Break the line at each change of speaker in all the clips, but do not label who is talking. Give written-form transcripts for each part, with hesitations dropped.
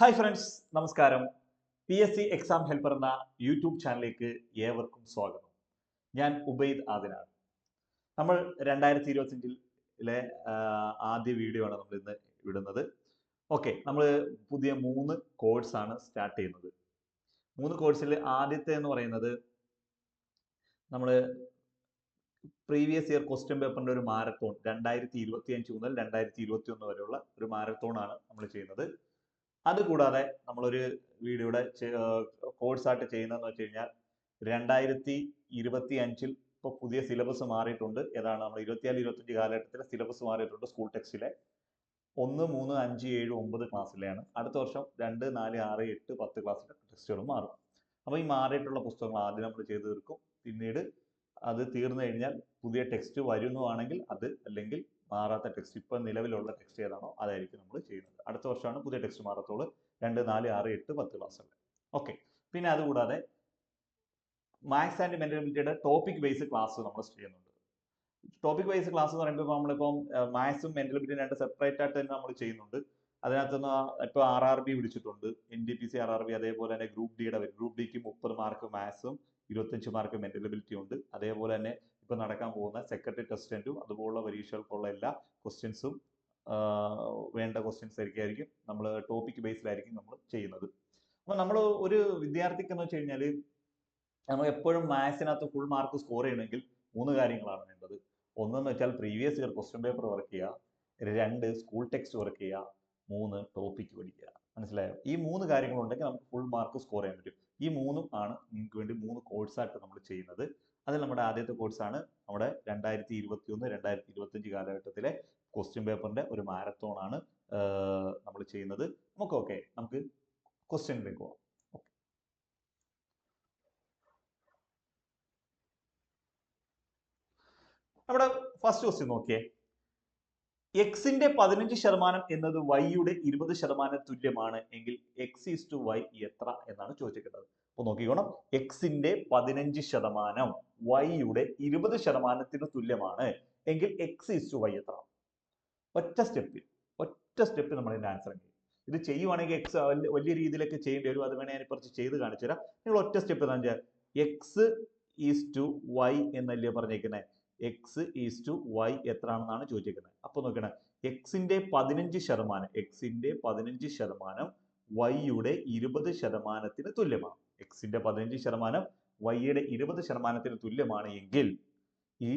Hi friends, നമസ്കാരം. PSC exam helper എന്ന YouTube ചാനലിലേക്ക് ഏവർക്കും സ്വാഗതം. ഞാൻ ഉബൈദ് ആദിനാണ്. നമ്മൾ 2025 ആദ്യ വീഡിയോ ആണ് നമ്മൾ ഇന്ന് ഇടുന്നത്. ഓക്കെ, നമ്മൾ പുതിയ 3 കോഴ്സാണ് സ്റ്റാർട്ട് ചെയ്യുന്നത്. 3 കോഴ്സിൽ ആദ്യത്തെ എന്ന് പറയുന്നത് നമ്മൾ പ്രീവിയസ് ഇയർ ക്വസ്റ്റ്യൻ പേപ്പറിന്റെ ഒരു മാരത്തോൺ 2025 മുതൽ 2021 വരെയുള്ള ഒരു മാരത്തോണാണ് നമ്മൾ ചെയ്യുന്നത്. അതുകൂടാതെ നമ്മളൊരു വീഡിയോയുടെ കോഴ്സായിട്ട് ചെയ്യുന്നതെന്ന് വെച്ച് കഴിഞ്ഞാൽ 2025 ഇപ്പോൾ പുതിയ സിലബസ് മാറിയിട്ടുണ്ട്. ഏതാണ് നമ്മൾ 24-25 കാലഘട്ടത്തിലെ സിലബസ് മാറിയിട്ടുണ്ട്. സ്കൂൾ ടെക്സ്റ്റിലെ 1, 3, 5, 7, 9 ക്ലാസ്സിലെയാണ്. അടുത്ത വർഷം 2, 4, 6, 8, 10 ക്ലാസ്സിലെ ടെക്സ്റ്റുകളും മാറും. അപ്പോൾ ഈ മാറിയിട്ടുള്ള പുസ്തകങ്ങൾ ആദ്യം നമ്മൾ ചെയ്തു തീർക്കും. പിന്നീട് അത് തീർന്നു കഴിഞ്ഞാൽ പുതിയ ടെക്സ്റ്റ് വരുന്നതാണെങ്കിൽ അത്, അല്ലെങ്കിൽ മാറാത്ത ടെക്സ്റ്റ് ഇപ്പം നിലവിലുള്ള ടെക്സ്റ്റ് ഏതാണോ അതായിരിക്കും നമ്മൾ ചെയ്യുന്നത്. അടുത്ത വർഷമാണ് പുതിയ ടെക്സ്റ്റ് മാറത്തുള്ളൂ. 2, 4, 6, 8, 10 ക്ലാസ്സുകൾ. ഓക്കെ, പിന്നെ അതുകൂടാതെ മാത്സ് ആൻഡ് മെന്റബിലിറ്റിയുടെ ടോപ്പിക് ബേസ് ക്ലാസ് നമ്മൾ ചെയ്യുന്നുണ്ട്. ടോപ്പിക് വൈസ് ക്ലാസ് എന്ന് പറയുമ്പോൾ നമ്മളിപ്പം മാത്സും മെന്റബിലിറ്റിയും രണ്ട് സെപ്പറേറ്റ് ആയിട്ട് തന്നെ നമ്മൾ ചെയ്യുന്നുണ്ട്. അതിനകത്തുനിന്ന് ഇപ്പോൾ RRB വിളിച്ചിട്ടുണ്ട്, NTPC RRB, അതേപോലെ തന്നെ ഗ്രൂപ്പ് ഡിയുടെ വരും. ഗ്രൂപ്പ് ഡിക്ക് 30 മാർക്ക് മാത്സും 25 മാർക്ക് മെന്റബിലിറ്റി ഉണ്ട്. അതേപോലെ തന്നെ ഇപ്പൊ നടക്കാൻ പോകുന്ന സെക്രട്ടറി ടെസ്റ്റും അതുപോലുള്ള പരീക്ഷകൾക്കുള്ള എല്ലാ ക്വസ്റ്റ്യൻസും വേണ്ട ക്വസ്റ്റ്യൻസ് ആയിരിക്കും നമ്മൾ ടോപ്പിക് ബേസിലായിരിക്കും നമ്മൾ ചെയ്യുന്നത്. അപ്പൊ നമ്മൾ ഒരു വിദ്യാർത്ഥിക്ക് എന്ന് വെച്ച് കഴിഞ്ഞാൽ നമ്മൾ എപ്പോഴും മാത്സിനകത്ത് ഫുൾ മാർക്ക് സ്കോർ ചെയ്യണമെങ്കിൽ 3 കാര്യങ്ങളാണ് വേണ്ടത്. ഒന്നെന്ന് വെച്ചാൽ previous year question paper work ചെയ്യുക, 2 സ്കൂൾ ടെക്സ്റ്റ് വർക്ക് ചെയ്യുക, 3 ടോപ്പിക് പഠിക്കുക. മനസ്സിലായോ? ഈ 3 കാര്യങ്ങളുണ്ടെങ്കിൽ നമുക്ക് ഫുൾ മാർക്ക് സ്കോർ ചെയ്യാൻ പറ്റും. ഈ 3ഉം ആണ് നിങ്ങൾക്ക് വേണ്ടി 3 കോഴ്സായിട്ട് നമ്മൾ ചെയ്യുന്നത്. അതിൽ നമ്മുടെ ആദ്യത്തെ കോഴ്സാണ് നമ്മുടെ 2021-2025 കാലഘട്ടത്തിലെ ക്വസ്റ്റ്യൻ പേപ്പറിന്റെ ഒരു മാരത്തോൺ ആണ് നമ്മൾ ചെയ്യുന്നത്. നമുക്ക് ക്വസ്റ്റ്യനിലേക്ക് പോകാം. നമ്മുടെ ഫസ്റ്റ് ക്വസ്റ്റ്യൻ നോക്കിയേ. എക്സിന്റെ 15% എന്നത് വൈയുടെ 20% തുല്യമാണ് എങ്കിൽ x/y എത്ര എന്നാണ് ചോദിച്ചിട്ടുള്ളത്. അപ്പൊ നോക്കിക്കോണം, എക്സിന്റെ 15% വൈയുടെ 20% തുല്യമാണ് എങ്കിൽ x/y എത്ര? ഒറ്റ സ്റ്റെപ്പ് നമ്മൾ ഇതിന്റെ ആൻസർ ചെയ്യും. ഇത് ചെയ്യുവാണെങ്കിൽ എക്സ് വലിയ രീതിയിലൊക്കെ ചെയ്യേണ്ടി വരും. അത് വേണേ ഞാൻ കുറച്ച് ചെയ്ത് കാണിച്ചു തരാം. നിങ്ങൾ ഒറ്റ സ്റ്റെപ്പ് എന്താ വെച്ചാൽ x/y എന്നല്ലേ പറഞ്ഞേക്കുന്നത്. x/y എത്ര ആണെന്നാണ് ചോദിച്ചിരിക്കുന്നത്. അപ്പൊ നോക്കണം, എക്സിന്റെ 15% വൈയുടെ 20% തുല്യമാണ്. എക്സിന്റെ 15% വൈയുടെ 20% തുല്യമാണ് എങ്കിൽ ഈ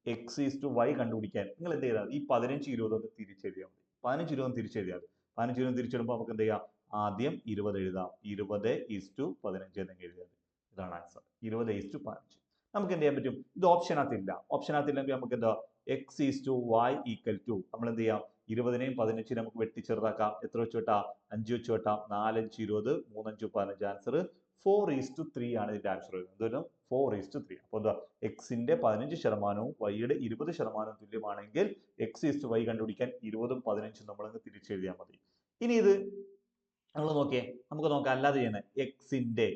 x/y കണ്ടുപിടിക്കാൻ നിങ്ങൾ എന്ത് ചെയ്താൽ ഈ 15, 20 ഒന്ന് തിരിച്ചെഴുതിയാൽ മതി. 15, 20 തിരിച്ചെഴുതിയാൽ 15, 20 തിരിച്ചെഴുതുമ്പോൾ നമുക്ക് എന്ത് ചെയ്യാം? ആദ്യം 20 എഴുതാം. 20:15 എന്നങ്ങ് എഴുതിയാൽ മതി. ഇതാണ് ആൻസർ, 20:15. നമുക്ക് എന്ത് ചെയ്യാൻ പറ്റും? ഇത് ഓപ്ഷനകത്തില്ല. ഓപ്ഷനകത്തില്ലെങ്കിൽ നമുക്ക് എന്താ x/y ഈക്വൽ ടു നമ്മൾ എന്ത് ചെയ്യാം? 20നെയും 15നെയും നമുക്ക് വെട്ടി ചെറുതാക്കാം. എത്ര വെച്ച് വെട്ടാം? 5 വെച്ച് വെട്ടാം. 4, 5, 20, 3, 5, 15. ആൻസർ 4:3 ആണ് ഇതിന്റെ ആൻസർ വരുന്നത്. എന്തുവരും? 4:3. അപ്പോൾ എന്താ? എക്സിന്റെ 15% വൈയുടെ 20% തുല്യമാണെങ്കിൽ x/y കണ്ടുപിടിക്കാൻ 20ഉം 15ഉം നമ്മളങ്ങ് തിരിച്ചെഴുതിയാൽ മതി. ഇനി ഇത് നമ്മൾ നോക്കിയേ, നമുക്ക് നോക്കാം അല്ലാതെ ചെയ്യുന്നത്. എക്സിന്റെ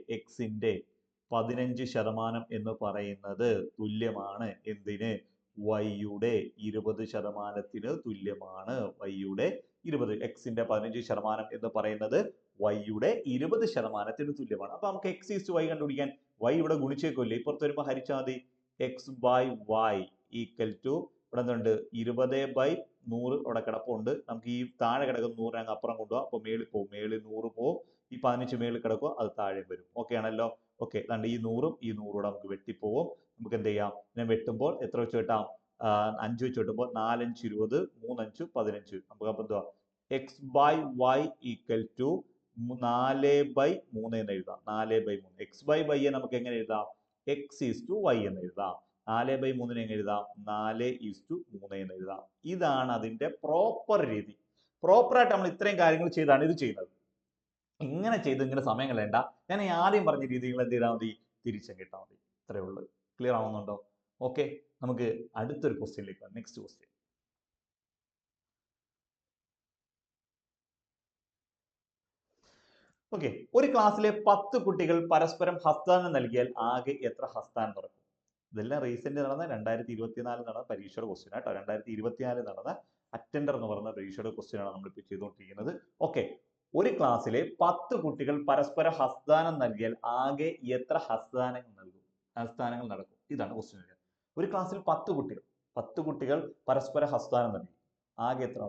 15% എന്ന് പറയുന്നത് തുല്യമാണ് എന്തിന്? വൈയുടെ 20%ന് തുല്യമാണ്. വൈയുടെ 20, എക്സിന്റെ 15% എന്ന് പറയുന്നത് വൈയുടെ 20%ന് തുല്യമാണ്. അപ്പൊ നമുക്ക് x/y കണ്ടുപിടിക്കാൻ y ഇവിടെ ഗുണിച്ചേക്കില്ലേ, ഇപ്പുറത്ത് വരുമ്പോൾ ഹരിച്ചാൽ മതി. x/y ഈക്വൽ ടു ഇവിടെ എന്തുണ്ട്? 20/100 അവിടെ കിടപ്പുണ്ട്. നമുക്ക് ഈ താഴെ കിടക്കുന്ന 100 അങ്ങ് അപ്പുറം കൊണ്ടുപോകാം. അപ്പൊ മേളിൽ പോകും, മേളിൽ 100 പോകും. ഈ 15 മേളിൽ കിടക്കുക, അത് താഴെ വരും. ഓക്കെ ആണല്ലോ? ഓക്കെ, അതുകൊണ്ട് ഈ 100ഉം ഈ 100 കൂടെ നമുക്ക് വെട്ടിപ്പോവും. നമുക്ക് എന്ത് ചെയ്യാം? ഞാൻ വെട്ടുമ്പോൾ എത്ര വെച്ച് വെട്ടാം? 5 വെച്ച് വെട്ടുമ്പോൾ 4, 5, 20, 3, 5, 15. നമുക്ക് അപ്പൊ എന്തുവാ? x/y ഈക്വൽ ടു 4/3 എന്ന് എഴുതാം. 4/3. x/y നമുക്ക് എങ്ങനെ എഴുതാം? x/y എന്ന് എഴുതാം. 4/3 എങ്ങനെ എഴുതാം? 4:3 എന്ന് എഴുതാം. ഇതാണ് അതിന്റെ പ്രോപ്പർ രീതി. പ്രോപ്പറായിട്ട് നമ്മൾ ഇത്രയും കാര്യങ്ങൾ ചെയ്താണ് ഇത് ചെയ്യുന്നത്. ഇങ്ങനെ ചെയ്ത് ഇങ്ങനെ സമയം കളയണ്ട. ഞാൻ ഈ ആദ്യം പറഞ്ഞ രീതികൾ എന്ത് ചെയ്താൽ മതി? തിരിച്ചങ്ങ് ഇട്ടാൽ മതി. ഇത്രയേ ഉള്ളൂ. ക്ലിയർ ആവുന്നുണ്ടോ? ഓക്കെ, നമുക്ക് അടുത്തൊരു ക്വസ്റ്റ്യനിലേക്ക് പോകാം. Next question. ഓക്കെ, ഒരു ക്ലാസ്സിലെ 10 കുട്ടികൾ പരസ്പരം ഹസ്തദാനം നൽകിയാൽ ആകെ എത്ര ഹസ്തദാനം നടക്കും? ഇതെല്ലാം റീസെന്റ് നടന്ന 2024 നടന്ന പരീക്ഷയുടെ ക്വസ്റ്റ്യൻ ആട്ടോ. 2024 നടന്ന അറ്റൻഡർ എന്ന് പറയുന്ന പരീക്ഷയുടെ ക്വസ്റ്റ്യൻ ആണ് നമ്മളിപ്പോൾ ചെയ്തുകൊണ്ടിരിക്കുന്നത്. ഓക്കെ, ഒരു ക്ലാസ്സിലെ 10 കുട്ടികൾ പരസ്പരം ഹസ്തദാനം നൽകിയാൽ ആകെ എത്ര ഹസ്തദാനങ്ങൾ നടക്കും? ഇതാണ് ക്വസ്റ്റ്യൻ. ഒരു ക്ലാസ്സിൽ 10 കുട്ടികൾ പരസ്പരം ഹസ്തദാനം നൽകി. ആകെ എത്ര?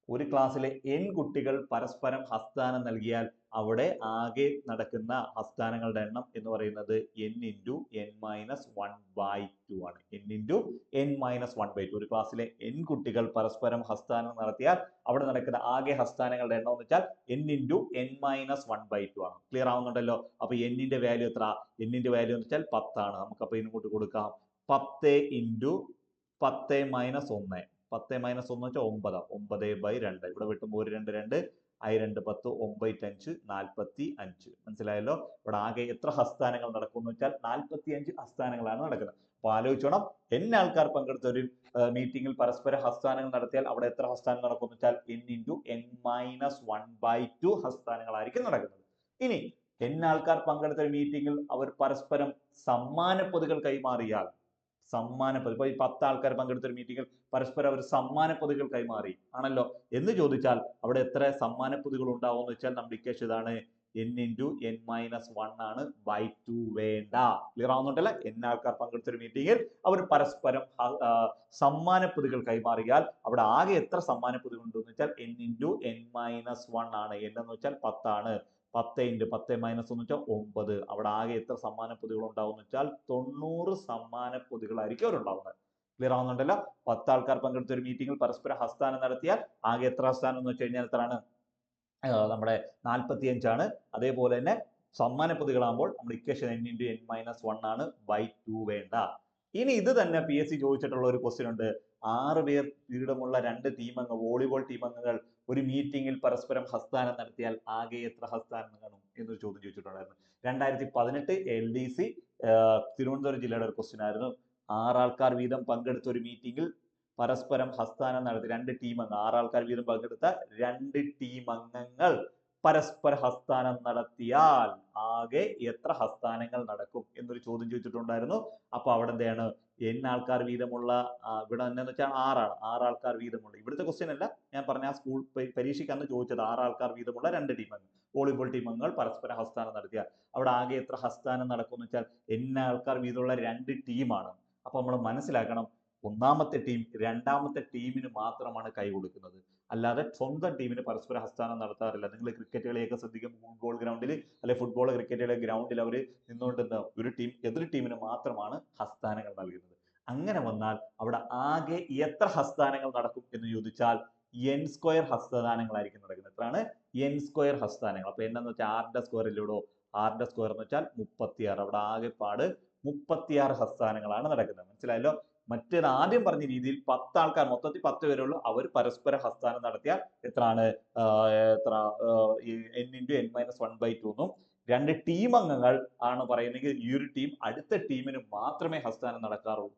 ഒരു ക്ലാസ്സിലെ n കുട്ടികൾ പരസ്പരം ഹസ്തദാനം നൽകിയാൽ അവിടെ ആകെ നടക്കുന്ന ഹസ്തദാനങ്ങളുടെ എണ്ണം എന്ന് പറയുന്നത് n into n minus 1/2 ആണ്. n into n minus 1/2. ഒരു ക്ലാസ്സിലെ n കുട്ടികൾ പരസ്പരം ഹസ്തദാനം നടത്തിയാൽ അവിടെ നടക്കുന്ന ആകെ ഹസ്തദാനങ്ങളുടെ എണ്ണം എന്ന് വെച്ചാൽ n into n minus 1/2 ആണ്. ക്ലിയർ ആവുന്നുണ്ടല്ലോ? അപ്പൊ n ന്റെ വാല്യൂ എത്ര? n ന്റെ വാല്യൂ എന്ന് വെച്ചാൽ 10 ആണ്. നമുക്ക് അപ്പൊ ഇങ്ങോട്ട് കൊടുക്കാം 10 into 10 minus 1. 10 minus 1 വെച്ചാൽ 9. 9/2. ഇവിടെ വെട്ടുമ്പോൾ 1 2 2 I 2 10 9 5 45. മനസ്സിലായല്ലോ? ഇവിടെ ആകെ എത്ര ഹസ്തദാനങ്ങൾ നടക്കും എന്ന് വെച്ചാൽ 45 ഹസ്തദാനങ്ങളാണ് നടക്കുന്നത്. അപ്പൊ ആലോചിച്ചോണം, n ആൾക്കാർ പങ്കെടുത്ത ഒരു മീറ്റിംഗിൽ പരസ്പര ഹസ്തദാനങ്ങൾ നടത്തിയാൽ അവിടെ എത്ര ഹസ്തദാനം നടക്കും എന്ന് വെച്ചാൽ n into n minus 1/2 ഹസ്തദാനങ്ങളായിരിക്കും നടക്കുന്നത്. ഇനി n ആൾക്കാർ പങ്കെടുത്ത ഒരു മീറ്റിംഗിൽ അവർ പരസ്പരം സമ്മാനപ്പൊതികൾ കൈമാറിയാൽ, സമ്മാനപ്പൊതി, ഇപ്പൊ ഈ 10 ആൾക്കാർ പങ്കെടുത്ത ഒരു മീറ്റിംഗിൽ പരസ്പരം അവർ സമ്മാനപ്പൊതികൾ കൈമാറി ആണല്ലോ എന്ന് ചോദിച്ചാൽ അവിടെ എത്ര സമ്മാനപ്പൊതികൾ ഉണ്ടാവും എന്ന് വെച്ചാൽ നമ്മുടെ ഇക്വേഷൻ ഇതാണ്, n into n minus 1 ആണ്, /2 വേണ്ട. ക്ലിയർ ആവുന്നുണ്ടല്ലേ? n ആൾക്കാർ പങ്കെടുത്ത ഒരു മീറ്റിംഗിൽ അവർ പരസ്പരം സമ്മാനപ്പൊതികൾ കൈമാറിയാൽ അവിടെ ആകെ എത്ര സമ്മാനപ്പൊതികൾ ഉണ്ടെന്ന് വെച്ചാൽ n into n minus 1 ആണ്. n എന്ന് വെച്ചാൽ 10 ആണ്. 10 into 10 minus 1 വെച്ചാൽ 9. അവിടെ ആകെ എത്ര സമ്മാനപ്പൊതികൾ ഉണ്ടാവും എന്ന് വെച്ചാൽ 90 സമ്മാനപ്പൊതികളായിരിക്കും അവർ ഉണ്ടാവുന്നത്. ക്ലിയർ ആവുന്നുണ്ടല്ലോ? 10 ആൾക്കാർ പങ്കെടുത്ത ഒരു മീറ്റിംഗിൽ പരസ്പരം ഹസ്തദാനം നടത്തിയാൽ ആകെ എത്ര ഹസ്തദാനം എന്ന് വെച്ച് കഴിഞ്ഞാൽ എത്രയാണ്? നമ്മുടെ 45 ആണ്. അതേപോലെ തന്നെ സമ്മാനപ്പൊതികളാകുമ്പോൾ നമ്മുടെ equation n into n minus 1 ആണ്, /2 വേണ്ട. ഇനി ഇത് തന്നെ PSC ചോദിച്ചിട്ടുള്ള ഒരു ക്വസ്റ്റ്യൻ ഉണ്ട്. 6 പേർ വീതമുള്ള 2 ടീമംഗങ്ങൾ, വോളിബോൾ ടീമംഗങ്ങൾ ഒരു മീറ്റിംഗിൽ പരസ്പരം ഹസ്തദാനം നടത്തിയാൽ ആകെ എത്ര ഹസ്തദാനം കാണും എന്നൊരു ചോദ്യം ചോദിച്ചിട്ടുണ്ടായിരുന്നു. 2018 LDC തിരുവനന്തപുരം ജില്ലയുടെ ഒരു ക്വസ്റ്റ്യൻ ആയിരുന്നു. 6 ആൾക്കാർ വീതം പങ്കെടുത്ത ഒരു മീറ്റിംഗിൽ പരസ്പരം ഹസ്തദാനം നടത്തി 2 ടീമംഗങ്ങൾ, 6 ആൾക്കാർ വീതം പങ്കെടുത്ത 2 ടീമംഗങ്ങൾ പരസ്പര ഹസ്തദാനം നടത്തിയാൽ ആകെ എത്ര ഹസ്തദാനങ്ങൾ നടക്കും എന്നൊരു ചോദ്യം ചോദിച്ചിട്ടുണ്ടായിരുന്നു. അപ്പൊ അവിടെ എന്താണ്, n ആൾക്കാർ വീതമുള്ള, ഇവിടെ എന്താന്ന് വെച്ചാൽ 6 ആണ്, 6 ആൾക്കാർ വീതമുള്ള, ഇവിടുത്തെ ക്വസ്റ്റ്യൻ അല്ല ഞാൻ പറഞ്ഞ സ്കൂൾ പരീക്ഷയ്ക്ക് അന്ന് ചോദിച്ചത്, 6 ആൾക്കാർ വീതമുള്ള 2 ടീമംഗങ്ങൾ, വോളിബോൾ ടീമംഗങ്ങൾ പരസ്പര ഹസ്തദാനം നടത്തിയാൽ അവിടെ ആകെ എത്ര ഹസ്തദാനം നടക്കും എന്ന് വെച്ചാൽ n ആൾക്കാർ വീതമുള്ള 2 ടീമാണ്. അപ്പൊ നമ്മൾ മനസ്സിലാക്കണം, ഒന്നാമത്തെ ടീം രണ്ടാമത്തെ ടീമിന് മാത്രമാണ് കൈ കൊടുക്കുന്നത്, അല്ലാതെ സ്വന്തം ടീമിന് പരസ്പര ഹസ്തദാനം നടത്താറില്ല. നിങ്ങൾ ക്രിക്കറ്റ് കളിയൊക്കെ ശ്രദ്ധിക്കും, ഫുട്ബോൾ ഗ്രൗണ്ടിൽ അല്ലെ ഫുട്ബോൾ ക്രിക്കറ്റ് ഗ്രൗണ്ടിൽ അവർ നിന്നുകൊണ്ടിരുന്ന ഒരു ടീം എതിർ ടീമിന് മാത്രമാണ് ഹസ്തദാനങ്ങൾ നൽകുന്നത്. അങ്ങനെ വന്നാൽ അവിടെ ആകെ എത്ര ഹസ്തദാനങ്ങൾ നടക്കും എന്ന് ചോദിച്ചാൽ n² ഹസ്തദാനങ്ങളായിരിക്കും നടക്കുന്നത്. എത്രയാണ്? n² ഹസ്തദാനങ്ങൾ. അപ്പൊ n എന്ന് വെച്ചാൽ 6ന്റെ സ്ക്വയർ ഇല്ലൂടോ, 6ന്റെ സ്ക്വയർ എന്ന് വെച്ചാൽ 36. അവിടെ ആകെപ്പാട് 36 ഹസ്തദാനങ്ങളാണ് നടക്കുന്നത്. മനസ്സിലായല്ലോ? മറ്റേത് ആദ്യം പറഞ്ഞ രീതിയിൽ 10 ആൾക്കാർ, മൊത്തത്തിൽ 10 പേരുള്ളൂ, അവർ പരസ്പര ഹസ്തദാനം നടത്തിയാൽ എത്രയാണ്? n into n minus 1/2 എന്നും 2 ടീം അംഗങ്ങൾ ആണ് പറയുന്നെങ്കിൽ ഈ ഒരു ടീം അടുത്ത ടീമിന് മാത്രമേ ഹസ്തദാനം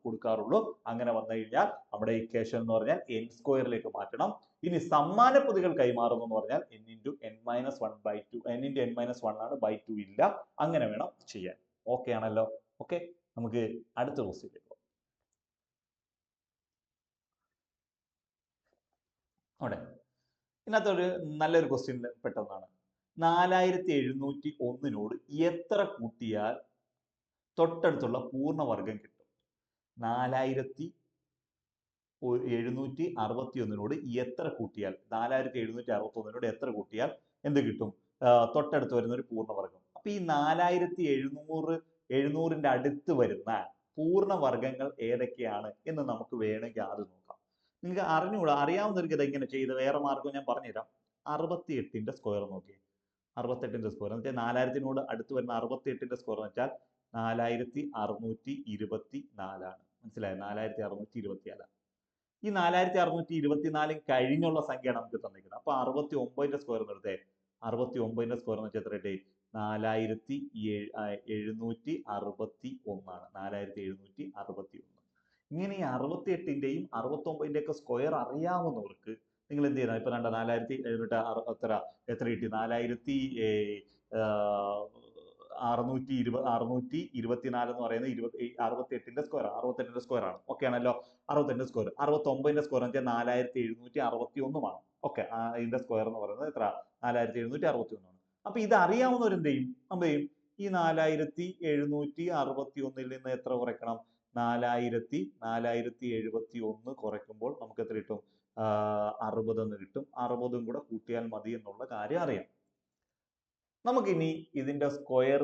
കൊടുക്കാറുള്ളൂ. അങ്ങനെ വന്നു കഴിഞ്ഞാൽ നമ്മുടെ ഇക്വേഷൻ എന്ന് പറഞ്ഞാൽ n² മാറ്റണം. ഇനി സമ്മാനപ്പൊതികൾ കൈമാറുന്നു എന്ന് പറഞ്ഞാൽ n into n minus 1/2, n into n minus 1 ആണ്, /2 ഇല്ല. അങ്ങനെ വേണം ചെയ്യാൻ. ഓക്കെ ആണല്ലോ? ഓക്കെ, നമുക്ക് അടുത്ത ക്വസ്റ്റ്യൻ. അവിടെ ഇതിനകത്തൊരു നല്ലൊരു ക്വസ്റ്റ്യൻ പെട്ടെന്നാണ്. 4701 എത്ര കൂട്ടിയാൽ തൊട്ടടുത്തുള്ള പൂർണ്ണവർഗം കിട്ടും? 4761 എത്ര കൂട്ടിയാൽ, 4761 എത്ര കൂട്ടിയാൽ എന്ത് കിട്ടും? തൊട്ടടുത്ത് വരുന്ന ഒരു പൂർണ്ണവർഗം. അപ്പൊ ഈ 4700 അടുത്ത് വരുന്ന പൂർണ്ണവർഗങ്ങൾ ഏതൊക്കെയാണ് എന്ന് നമുക്ക് വേണമെങ്കിൽ ആദ്യം നോക്കാം. നിങ്ങൾക്ക് അറിയാവുന്നവർക്ക് ഇത് എങ്ങനെ ചെയ്ത് വേറെ മാർഗം ഞാൻ പറഞ്ഞുതരാം. 68ന്റെ സ്ക്വയർ നോക്കി, 68ന്റെ സ്ക്വയർ എന്ന് വെച്ചാൽ 4000 അടുത്ത് വരുന്ന 68ന്റെ സ്ക്വയർ എന്ന് വെച്ചാൽ 4624 ആണ്. മനസ്സിലായോ? 4624. ഈ 4624 കഴിഞ്ഞുള്ള സംഖ്യയാണ് നമുക്ക് തന്നിരിക്കുന്നത്. അപ്പൊ 69ന്റെ സ്ക്വയർ എന്ന് എടുത്തേ, 69ന്റെ സ്ക്വയർ എന്ന് വെച്ചാൽ എത്ര കിട്ടി? 4761 ആണ്. 4761. ഇങ്ങനെ ഈ 68ന്റെയും 69ന്റെ ഒക്കെ സ്ക്വയർ അറിയാവുന്നവർക്ക് നിങ്ങൾ എന്ത് ചെയ്യണം? ഇപ്പൊ 4700 എത്ര കിട്ടി? 4624 എന്ന് പറയുന്നത് 68ന്റെ സ്ക്വയർ, 68ന്റെ സ്ക്വയർ ആണ്. ഓക്കെ ആണല്ലോ? 68ന്റെ സ്ക്വയർ. 69ന്റെ സ്ക്വയർ എന്ന് വെച്ചാൽ 4761 ആണ്. ഓക്കെ, ഇതിന്റെ സ്ക്വയർ എന്ന് പറയുന്നത് എത്ര? 4761 ആണ്. അപ്പൊ ഇത് അറിയാവുന്നവർ എന്ത് ചെയ്യും? നമ്മൾ ചെയ്യും ഈ 4761 നിന്ന് എത്ര കുറയ്ക്കണം? 4771 കുറയ്ക്കുമ്പോൾ നമുക്ക് എത്ര കിട്ടും? 60 എന്ന് കിട്ടും. 60ഉം കൂടെ കൂട്ടിയാൽ മതി എന്നുള്ള കാര്യം അറിയാം. നമുക്കിനി ഇതിന്റെ സ്ക്വയർ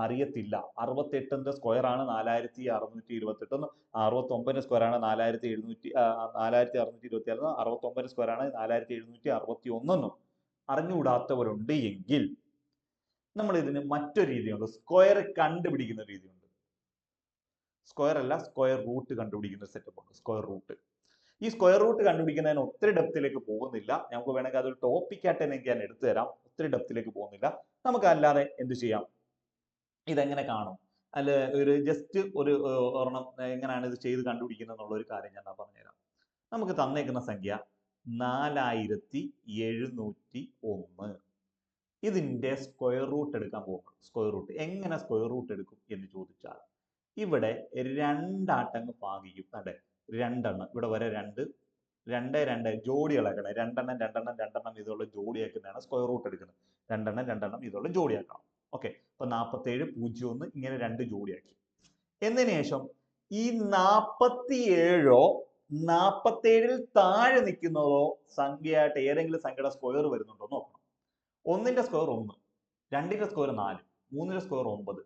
അറിയത്തില്ല. 68ന്റെ സ്ക്വയർ ആണ് 4628. 69ന്റെ സ്ക്വയർ ആണ് 4626. 69ന്റെ സ്ക്വയർ ആണ് 4761 അറിഞ്ഞുകൂടാത്തവരുണ്ട് എങ്കിൽ നമ്മൾ ഇതിന് മറ്റൊരു രീതിയുണ്ട്. സ്ക്വയർ കണ്ടുപിടിക്കുന്ന രീതിയുണ്ട്. സ്ക്വയർ അല്ല, സ്ക്വയർ റൂട്ട് കണ്ടുപിടിക്കുന്ന സെറ്റപ്പ് ഉണ്ട്. Square root. ഈ സ്ക്വയർ റൂട്ട് കണ്ടുപിടിക്കുന്നതിന് ഒത്തിരി ഡെപ്തിലേക്ക് പോകുന്നില്ല. നമുക്ക് വേണമെങ്കിൽ അതൊരു ടോപ്പിക് ആയിട്ട് എനിക്ക് ഞാൻ എടുത്തു തരാം. ഒത്തിരി ഡെപ്തിലേക്ക് പോകുന്നില്ല. നമുക്ക് അല്ലാതെ എന്ത് ചെയ്യാം? ഇതെങ്ങനെ കാണും? അല്ല, ഒരു ജസ്റ്റ് ഒരു ഒരെണ്ണം എങ്ങനെയാണ് ഇത് ചെയ്ത് കണ്ടുപിടിക്കുന്നത് എന്നുള്ള ഒരു കാര്യം ഞാൻ പറഞ്ഞുതരാം. നമുക്ക് തന്നേക്കുന്ന സംഖ്യ 4701. ഇതിന്റെ സ്ക്വയർ റൂട്ട് എടുക്കാൻ പോകും. സ്ക്വയർ റൂട്ട് എങ്ങനെ സ്ക്വയർ റൂട്ട് എടുക്കും എന്ന് ചോദിച്ചാൽ, ഇവിടെ രണ്ടാട്ടങ്ങ് ഭാഗിക്കും. അതെ, രണ്ടെണ്ണം ഇവിടെ വരെ 2 ജോഡികളാക്കണം. രണ്ടെണ്ണം ഇതുള്ള ജോഡിയാക്കുന്നതാണ് സ്ക്വയർ റൂട്ട് എടുക്കുന്നത്. രണ്ടെണ്ണം ഇതുള്ള ജോഡിയാക്കണം. ഓക്കെ, അപ്പൊ 47 01 ഇങ്ങനെ 2 ജോഡിയാക്കി. എന്നതിന് ശേഷം ഈ 47ഓ 47ൽ താഴെ നിൽക്കുന്നതോ സംഖ്യയായിട്ട് ഏതെങ്കിലും സംഖ്യയുടെ സ്ക്വയർ വരുന്നുണ്ടോ നോക്കണം. 1ന്റെ സ്ക്വയർ 1, 2ന്റെ സ്ക്വയർ 4, 3ന്റെ സ്ക്വയർ 9,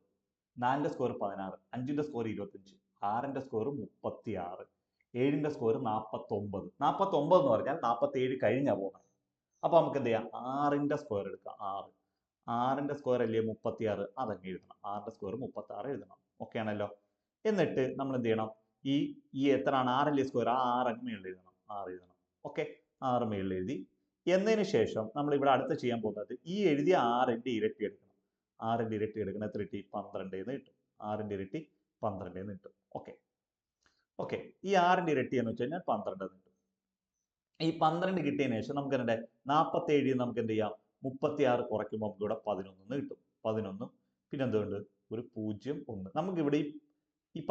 4ന്റെ സ്ക്വയർ 16, 5ന്റെ സ്ക്വയർ 25, 6ന്റെ സ്ക്വയർ 36, 7ന്റെ സ്ക്വയർ 49. 49 എന്ന് പറഞ്ഞാൽ 47 കഴിഞ്ഞാ പോകുന്നത്. അപ്പൊ നമുക്ക് എന്ത് ചെയ്യാം? 6ന്റെ സ്ക്വയർ എടുക്കാം. 6ന്റെ സ്ക്വയർ അല്ലേ 36, അതങ്ങ് എഴുതണം. 6ന്റെ സ്ക്വയർ 36 എഴുതണം. ഓക്കെ ആണല്ലോ. എന്നിട്ട് നമ്മൾ എന്ത് ചെയ്യണം? ഈ എത്രയാണ്? 6ന്റെ സ്ക്വയർ, 6 അങ്ങ് മേളിൽ എഴുതണം. 6 എഴുതണം. ഓക്കെ, 6 മേളിൽ എഴുതി. എന്നതിന് ശേഷം നമ്മൾ ഇവിടെ അടുത്ത് ചെയ്യാൻ പോകുന്നത് ഈ എഴുതിയ 6ന്റെ ഇരട്ടി എടുക്കണം. 6ന്റെ ഇരട്ടി എടുക്കണം. എത്ര കിട്ടി? 12 എന്ന് കിട്ടും. 6ന്റെ ഇരട്ടി 12 എന്ന് കിട്ടും. ഓക്കെ, ഈ 6ന്റെ ഇരട്ടി എന്ന് വെച്ച് കഴിഞ്ഞാൽ 12 എന്ന് കിട്ടും. ഈ 12 കിട്ടിയതിന് ശേഷം നമുക്ക് എന്ത് 47 നമുക്ക് എന്ത് ചെയ്യാം? 36 കുറയ്ക്കുമ്പോൾ നമുക്ക് ഇവിടെ 11 എന്ന് കിട്ടും. 11, പിന്നെ എന്തുകൊണ്ട്? ഒരു 0 1. നമുക്ക് ഇവിടെ ഈ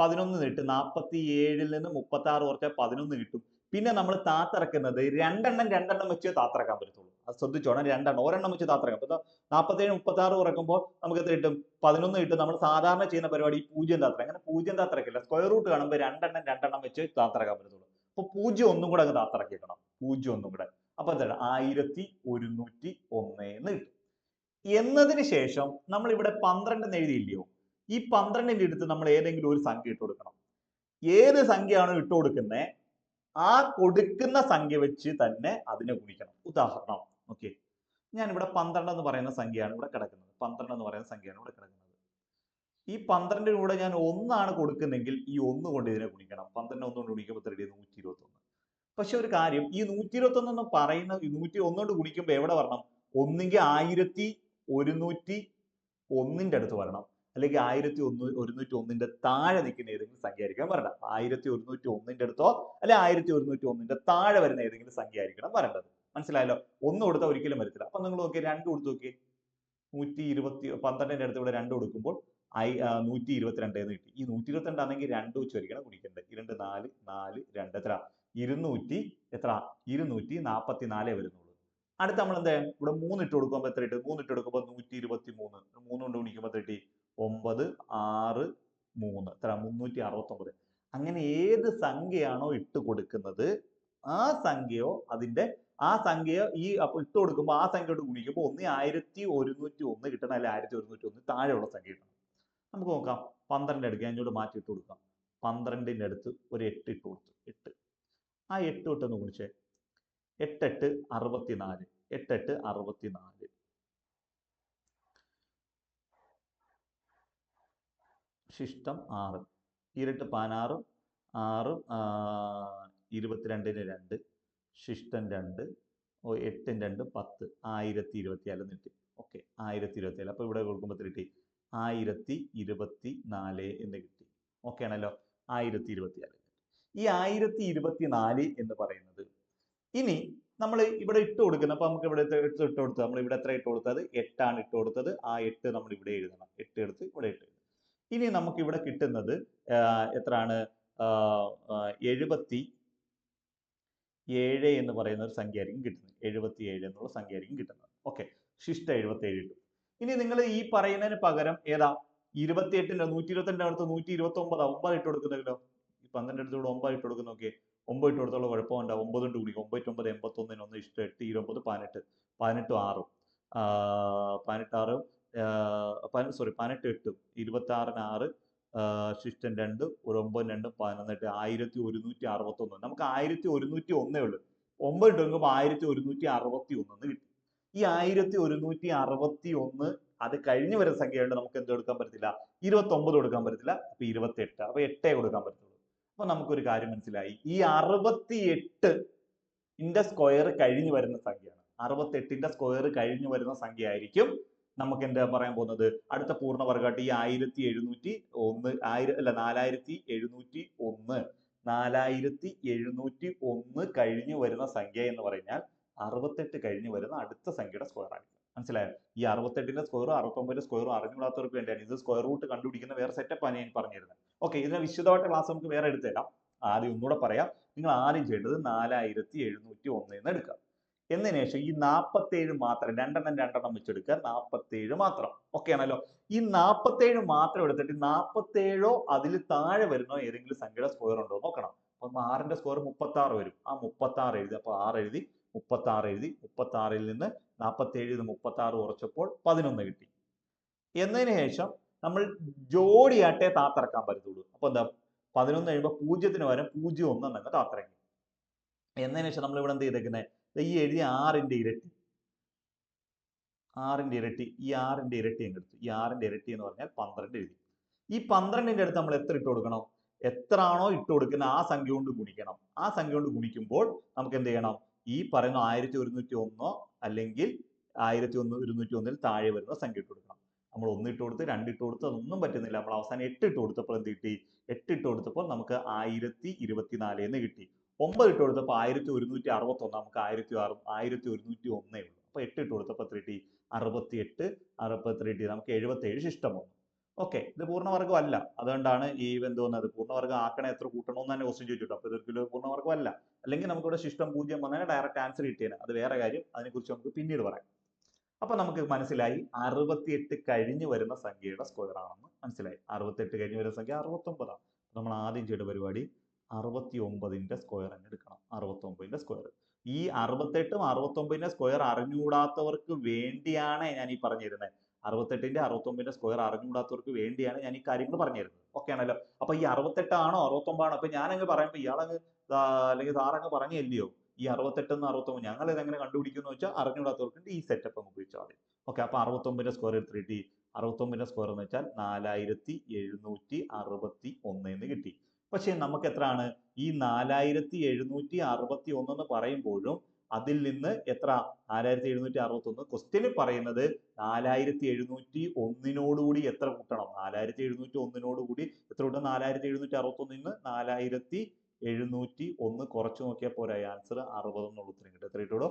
11 ഇട്ട് 47ൽ നിന്ന് 36 കുറച്ചാൽ 11 കിട്ടും. പിന്നെ നമ്മൾ താത്തിറക്കുന്നത് രണ്ടെണ്ണം വെച്ച് താത്തിറക്കാൻ പറ്റത്തുള്ളൂ. അത് ശ്രദ്ധിച്ചോണം. ഒരെണ്ണം വെച്ച് താത്തിറക്കാം. അപ്പൊ 47 36 കുറയ്ക്കുമ്പോൾ നമുക്ക് എത്ര കിട്ടും? 11 കിട്ടും. നമ്മൾ സാധാരണ ചെയ്യുന്ന പരിപാടി 0 താത്തിറക്കാം. അങ്ങനെ 0 താത്തിറക്കില്ല. സ്ക്വയർ റൂട്ട് കാണുമ്പോൾ രണ്ടെണ്ണം വെച്ച് താത്തിറക്കാൻ പറ്റത്തുള്ളൂ. അപ്പൊ 0 ഒന്നും കൂടെ അങ്ങ് താത്തിറക്കിക്കണം. 0 ഒന്നും കൂടെ. അപ്പൊ എന്താണ്? 1101 എന്ന് കിട്ടും. എന്നതിന് ശേഷം നമ്മൾ ഇവിടെ 12 എന്ന് എഴുതിയില്ലയോ? ഈ 12ന്റെ അടുത്ത് നമ്മൾ ഏതെങ്കിലും ഒരു സംഖ്യ ഇട്ട് കൊടുക്കണം. ഏത് സംഖ്യയാണോ ഇട്ട് കൊടുക്കുന്നത് ആ കൊടുക്കുന്ന സംഖ്യ വെച്ച് തന്നെ അതിനെ ഗുണിക്കണം. ഉദാഹരണം, ഓക്കെ, ഞാൻ ഇവിടെ 12 എന്ന് പറയുന്ന സംഖ്യയാണ് ഇവിടെ കിടക്കുന്നത്. 12 എന്ന് പറയുന്ന സംഖ്യയാണ് ഇവിടെ കിടക്കുന്നത്. ഈ 12ന്റെ കൂടെ ഞാൻ 1 ആണ് കൊടുക്കുന്നെങ്കിൽ ഈ 1 കൊണ്ട് ഇതിനെ ഗുണിക്കണം. 12 1 കൊണ്ട് ഗുണിക്കുമ്പോൾ 121. പക്ഷെ ഒരു കാര്യം, ഈ 121 എന്ന് പറയുന്ന 101 കൊണ്ട് ഗുണിക്കുമ്പോൾ എവിടെ വരണം? ഒന്നുകിൽ 1101ന്റെ അടുത്ത് വരണം, അല്ലെങ്കിൽ 1101ന്റെ താഴെ നിൽക്കുന്ന ഏതെങ്കിലും സംഖ്യ ആയിരിക്കണം വരേണ്ടത്. 1101ന്റെ അടുത്തോ അല്ലെ 1101ന്റെ താഴെ വരുന്ന ഏതെങ്കിലും സംഖ്യ ആയിരിക്കണം വരേണ്ടത്. മനസ്സിലായല്ലോ? 1 കൊടുത്താൽ ഒരിക്കലും വരത്തില്ല. അപ്പൊ നിങ്ങൾ നോക്കി 2 കൊടുത്ത് നോക്കി. 12ന്റെ അടുത്ത് ഇവിടെ 2 കൊടുക്കുമ്പോൾ 122 എന്ന് കിട്ടി. ഈ 122 ആണെങ്കിൽ 2 വെച്ച് വരികയാണ് ഗുണിക്കേണ്ടത്. 2 4 4 2 എത്ര? 244 വരുന്നുള്ളൂ. അടുത്ത നമ്മൾ എന്താ ഇവിടെ 3 ഇട്ട് കൊടുക്കുമ്പോൾ എത്ര കിട്ടും? 3 ഇട്ട് കൊടുക്കുമ്പോൾ 123. 3 കൊണ്ട് ഗുണിക്കുമ്പോൾ എത്ര കിട്ടി? 9 6 3 എത്ര? 369. അങ്ങനെ ഏത് സംഖ്യയാണോ ഇട്ട് കൊടുക്കുന്നത് ആ സംഖ്യയോ ഈ ഇട്ട് കൊടുക്കുമ്പോൾ ആ സംഖ്യയോട് ഗുണിക്കുമ്പോൾ 1101 കിട്ടണം, അല്ലെ 1101 താഴെയുള്ള സംഖ്യ കിട്ടണം. നമുക്ക് നോക്കാം. 12 എടുക്കുക, അതിനോട് മാറ്റി ഇട്ട് കൊടുക്കാം. 12ന്റെ അടുത്ത് ഒരു 8 ഇട്ട് കൊടുത്തു. 8, ആ 8 തൊട്ടൊന്ന് ഗുണിച്ചേ. 8 8 64. 8 8 64. ശിഷ്ടം 6. ഇരട്ട് 16, 6 22ന് 2, ശിഷ്ടം 2, 8 2 10, 1024 കിട്ടി. ഓക്കെ, 1024. അപ്പൊ ഇവിടെ കൊടുക്കുമ്പോൾ എത്ര കിട്ടി? 1024 എന്ന് കിട്ടി. ഓക്കെ ആണല്ലോ? 1024. ഈ 1024 എന്ന് പറയുന്നത് ഇനി നമ്മൾ ഇവിടെ ഇട്ട് കൊടുക്കുന്നത്, അപ്പൊ നമുക്ക് ഇവിടെ ഇട്ട് കൊടുത്തത് നമ്മൾ ഇവിടെ എത്ര ഇട്ട് കൊടുത്തത്? 8 ആണ് ഇട്ട് കൊടുത്തത്. ആ 8 നമ്മൾ ഇവിടെ എഴുതണം. 8 എടുത്ത് ഇവിടെ ഇട്ട്. ഇനി നമുക്ക് ഇവിടെ കിട്ടുന്നത് എത്രയാണ്? 77 എന്ന് പറയുന്ന ഒരു സംഖ്യ ആയിരിക്കും കിട്ടുന്നത്. 77 എന്നുള്ള സംഖ്യ ആയിരിക്കും കിട്ടുന്നത്. ഓക്കെ, ശിഷ്ട 77 കിട്ടും. ഇനി നിങ്ങൾ ഈ പറയുന്നതിന് പകരം ഏതാ 28ന്റെ 122ന്റെ അടുത്ത് 129 9 ഇട്ട് കൊടുക്കുന്നല്ലോ. ഈ 12 അടുത്തോട് 9 ഇട്ട് കൊടുക്കുന്ന നോക്കിയേ. 9 ഇട്ട് കൊടുത്തോളം കുഴപ്പമുണ്ട്. 9 കൊണ്ട് ഗുണിക്കും. 9 9 81 1 ഇഷ്ടം 8 29 18 18 6 18 സോറി 18 8 26ന് 6 ശിഷ്ടൻ 2 ഒരു 9 2 11 1161. നമുക്ക് 1101 ഉള്ളൂ. 9 ഇട്ട് നോക്കുമ്പോൾ 1161 കിട്ടി. ഈ 1161 അത് കഴിഞ്ഞ് വരുന്ന സംഖ്യയുണ്ട്. നമുക്ക് എന്ത് കൊടുക്കാൻ പറ്റത്തില്ല, 29 കൊടുക്കാൻ പറ്റത്തില്ല. അപ്പൊ 28, അപ്പൊ 8 കൊടുക്കാൻ പറ്റത്തുള്ളൂ. അപ്പൊ നമുക്കൊരു കാര്യം മനസ്സിലായി, ഈ 68ന്റെ സ്ക്വയർ കഴിഞ്ഞു വരുന്ന സംഖ്യയാണ്. 68ന്റെ സ്ക്വയർ കഴിഞ്ഞു വരുന്ന സംഖ്യ ആയിരിക്കും നമുക്ക് എന്താ പറയാൻ പോകുന്നത്, അടുത്ത പൂർണ്ണവർഗമായിട്ട് ഈ 4701 4701 കഴിഞ്ഞു വരുന്ന സംഖ്യ എന്ന് പറഞ്ഞാൽ 68 കഴിഞ്ഞു വരുന്ന അടുത്ത സംഖ്യയുടെ സ്ക്വയർ ആയിരിക്കും. മനസ്സിലായോ? ഈ 68ന്റെ സ്ക്വയറും 69ന്റെ സ്ക്വയറും അറിഞ്ഞുകൂടാത്തവർക്ക് വേണ്ടിയാണ്. ഇത് സ്ക്വയർ റൂട്ട് കണ്ടുപിടിക്കുന്ന വേറെ സെറ്റപ്പ് ആണ് ഞാൻ പറഞ്ഞിരുന്നത്. ഓക്കെ, ഇതിനെ വിശദമായിട്ട് ക്ലാസ് നമുക്ക് വേറെ എടുത്തേക്കാം. ആദ്യം ഒന്നുകൂടെ പറയാം. നിങ്ങൾ ആദ്യം ചെയ്യേണ്ടത് 4701 എന്ന് എടുക്കുക. എന്നതിന് ശേഷം ഈ 47 മാത്രം രണ്ടെണ്ണം വെച്ചെടുക്കുക. 47 മാത്രം. ഓക്കെ ആണല്ലോ? ഈ 47 മാത്രം എടുത്തിട്ട് 47ഓ അതിൽ താഴെ വരുന്നോ ഏതെങ്കിലും സംഖ്യയുടെ സ്ക്വയർ ഉണ്ടോ നോക്കണം. അപ്പം 6ന്റെ സ്ക്വയർ 36 വരും. ആ 36 എഴുതി. അപ്പൊ 6 എഴുതി, 36 എഴുതി. 36ൽ നിന്ന് 47 36 കുറച്ചപ്പോൾ 11 കിട്ടി. എന്നതിന് ശേഷം നമ്മൾ ജോഡിയായിട്ടേ താത്തിറക്കാൻ പറ്റത്തുള്ളൂ. അപ്പൊ എന്താ, 11 കഴിയുമ്പോൾ 0ന് പകരം 01 എന്നങ്ങ് താത്തിറങ്ങി. എന്നതിന് ശേഷം നമ്മൾ ഇവിടെ എന്ത് ചെയ്തേക്കുന്നത്, ഈ എഴുതിയ 6ന്റെ ഇരട്ടി, 6ന്റെ ഇരട്ടി, ഈ 6ന്റെ ഇരട്ടി അങ്ങ് എടുത്തു. ഈ 6ന്റെ ഇരട്ടി എന്ന് പറഞ്ഞാൽ 12 എഴുതി. ഈ 12ന്റെ അടുത്ത് നമ്മൾ എത്ര ഇട്ട് കൊടുക്കണം, എത്രയാണോ ഇട്ട് കൊടുക്കുന്ന ആ സംഖ്യ കൊണ്ട് ഗുണിക്കണം. ആ സംഖ്യ കൊണ്ട് ഗുണിക്കുമ്പോൾ നമുക്ക് എന്ത് ചെയ്യണം, ഈ പറയുന്ന 1101 അല്ലെങ്കിൽ 1101ൽ താഴെ വരുന്ന സംഖ്യ ഇട്ട് കൊടുക്കണം. നമ്മൾ 1 ഇട്ട് കൊടുത്ത് 2 ഇട്ട് കൊടുത്ത് അതൊന്നും പറ്റുന്നില്ല. നമ്മൾ അവസാനം 8 ഇട്ട് കൊടുത്തപ്പോൾ എന്ത് കിട്ടി, 8 ഇട്ട് കൊടുത്തപ്പോൾ നമുക്ക് 1024 എന്ന് കിട്ടി. 9 ഇട്ട് കൊടുത്തപ്പോൾ 1161, നമുക്ക് 1101 ഉള്ളൂ. അപ്പൊ 8 ഇട്ട് കൊടുത്തപ്പോൾ എത്ര കിട്ടി, 68 കിട്ടി. നമുക്ക് 77 ശിഷ്ടം വന്നു. ഓക്കെ, ഇത് പൂർണ്ണവർഗം അല്ല. അതുകൊണ്ടാണ് ഈ എന്ത് വന്നത്, പൂർണ്ണവർഗം ആക്കണേ എത്ര കൂട്ടണമെന്ന് തന്നെ ക്വസ്റ്റ്യൻ ചോദിച്ചിട്ടു. അപ്പൊ ഇതൊരിക്കലും പൂർണ്ണവർഗം അല്ല. അല്ലെങ്കിൽ നമുക്കിവിടെ ശിഷ്ടം 0 വന്നാൽ ഡയറക്റ്റ് ആൻസർ കിട്ടിയേനെ. അത് വേറെ കാര്യം, അതിനെക്കുറിച്ച് നമുക്ക് പിന്നീട് പറയാം. അപ്പൊ നമുക്ക് മനസ്സിലായി 68 കഴിഞ്ഞു വരുന്ന സംഖ്യയുടെ സ്ക്വയർ ആണെന്ന് മനസ്സിലായി. 68 കഴിഞ്ഞു വരുന്ന സംഖ്യ 69 ആണ്. നമ്മൾ ആദ്യം ചെയ്ത പരിപാടി 69ന്റെ സ്ക്വയർ തന്നെ എടുക്കണം. 69ന്റെ സ്ക്വയർ. ഈ 68ഉം 69ന്റെ സ്ക്വയർ അറിഞ്ഞുകൂടാത്തവർക്ക് വേണ്ടിയാണ് ഞാൻ ഈ പറഞ്ഞിരുന്നത്. 68ന്റെ 69ന്റെ സ്ക്വയർ അറിഞ്ഞുകൂടാത്തവർക്ക് വേണ്ടിയാണ് ഞാൻ ഈ കാര്യങ്ങൾ പറഞ്ഞിരുന്നത്. ഓക്കെ ആണല്ലോ? അപ്പൊ ഈ 68 ആണോ 69 ആണോ, അപ്പൊ ഞാനങ്ങ് പറയുമ്പോൾ ഇയാളങ്ങ് അല്ലെങ്കിൽ സാറങ്ങ് പറഞ്ഞില്ലയോ ഈ 68 69, ഞങ്ങൾ ഇതെങ്ങനെ കണ്ടുപിടിക്കുന്നു വെച്ചാൽ അറിഞ്ഞുകൂടാത്തവർക്ക് ഈ സെറ്റപ്പ് അങ്ങ് ഉപയോഗിച്ചാൽ മതി. ഓക്കെ, അപ്പൊ 69ന്റെ സ്ക്വയർ എടുത്ത് കിട്ടി. 69ന്റെ സ്ക്വയർ എന്ന് വെച്ചാൽ 4761 എന്ന് കിട്ടി. പക്ഷെ നമുക്ക് എത്രയാണ്, ഈ 4761 എന്ന് പറയുമ്പോഴും അതിൽ നിന്ന് എത്ര, 4761 ക്വസ്റ്റ്യനിൽ പറയുന്നത് 4701 കൂടി എത്ര കൂട്ടണം, 4701 കൂടി എത്ര കൂട്ടണം, 4761 നിന്ന് 4701 കുറച്ച് നോക്കിയാൽ പോരാ, ആൻസർ 60 എന്നുള്ള ഉത്തരം കിട്ടും. എത്ര കിട്ടുള്ളൂ,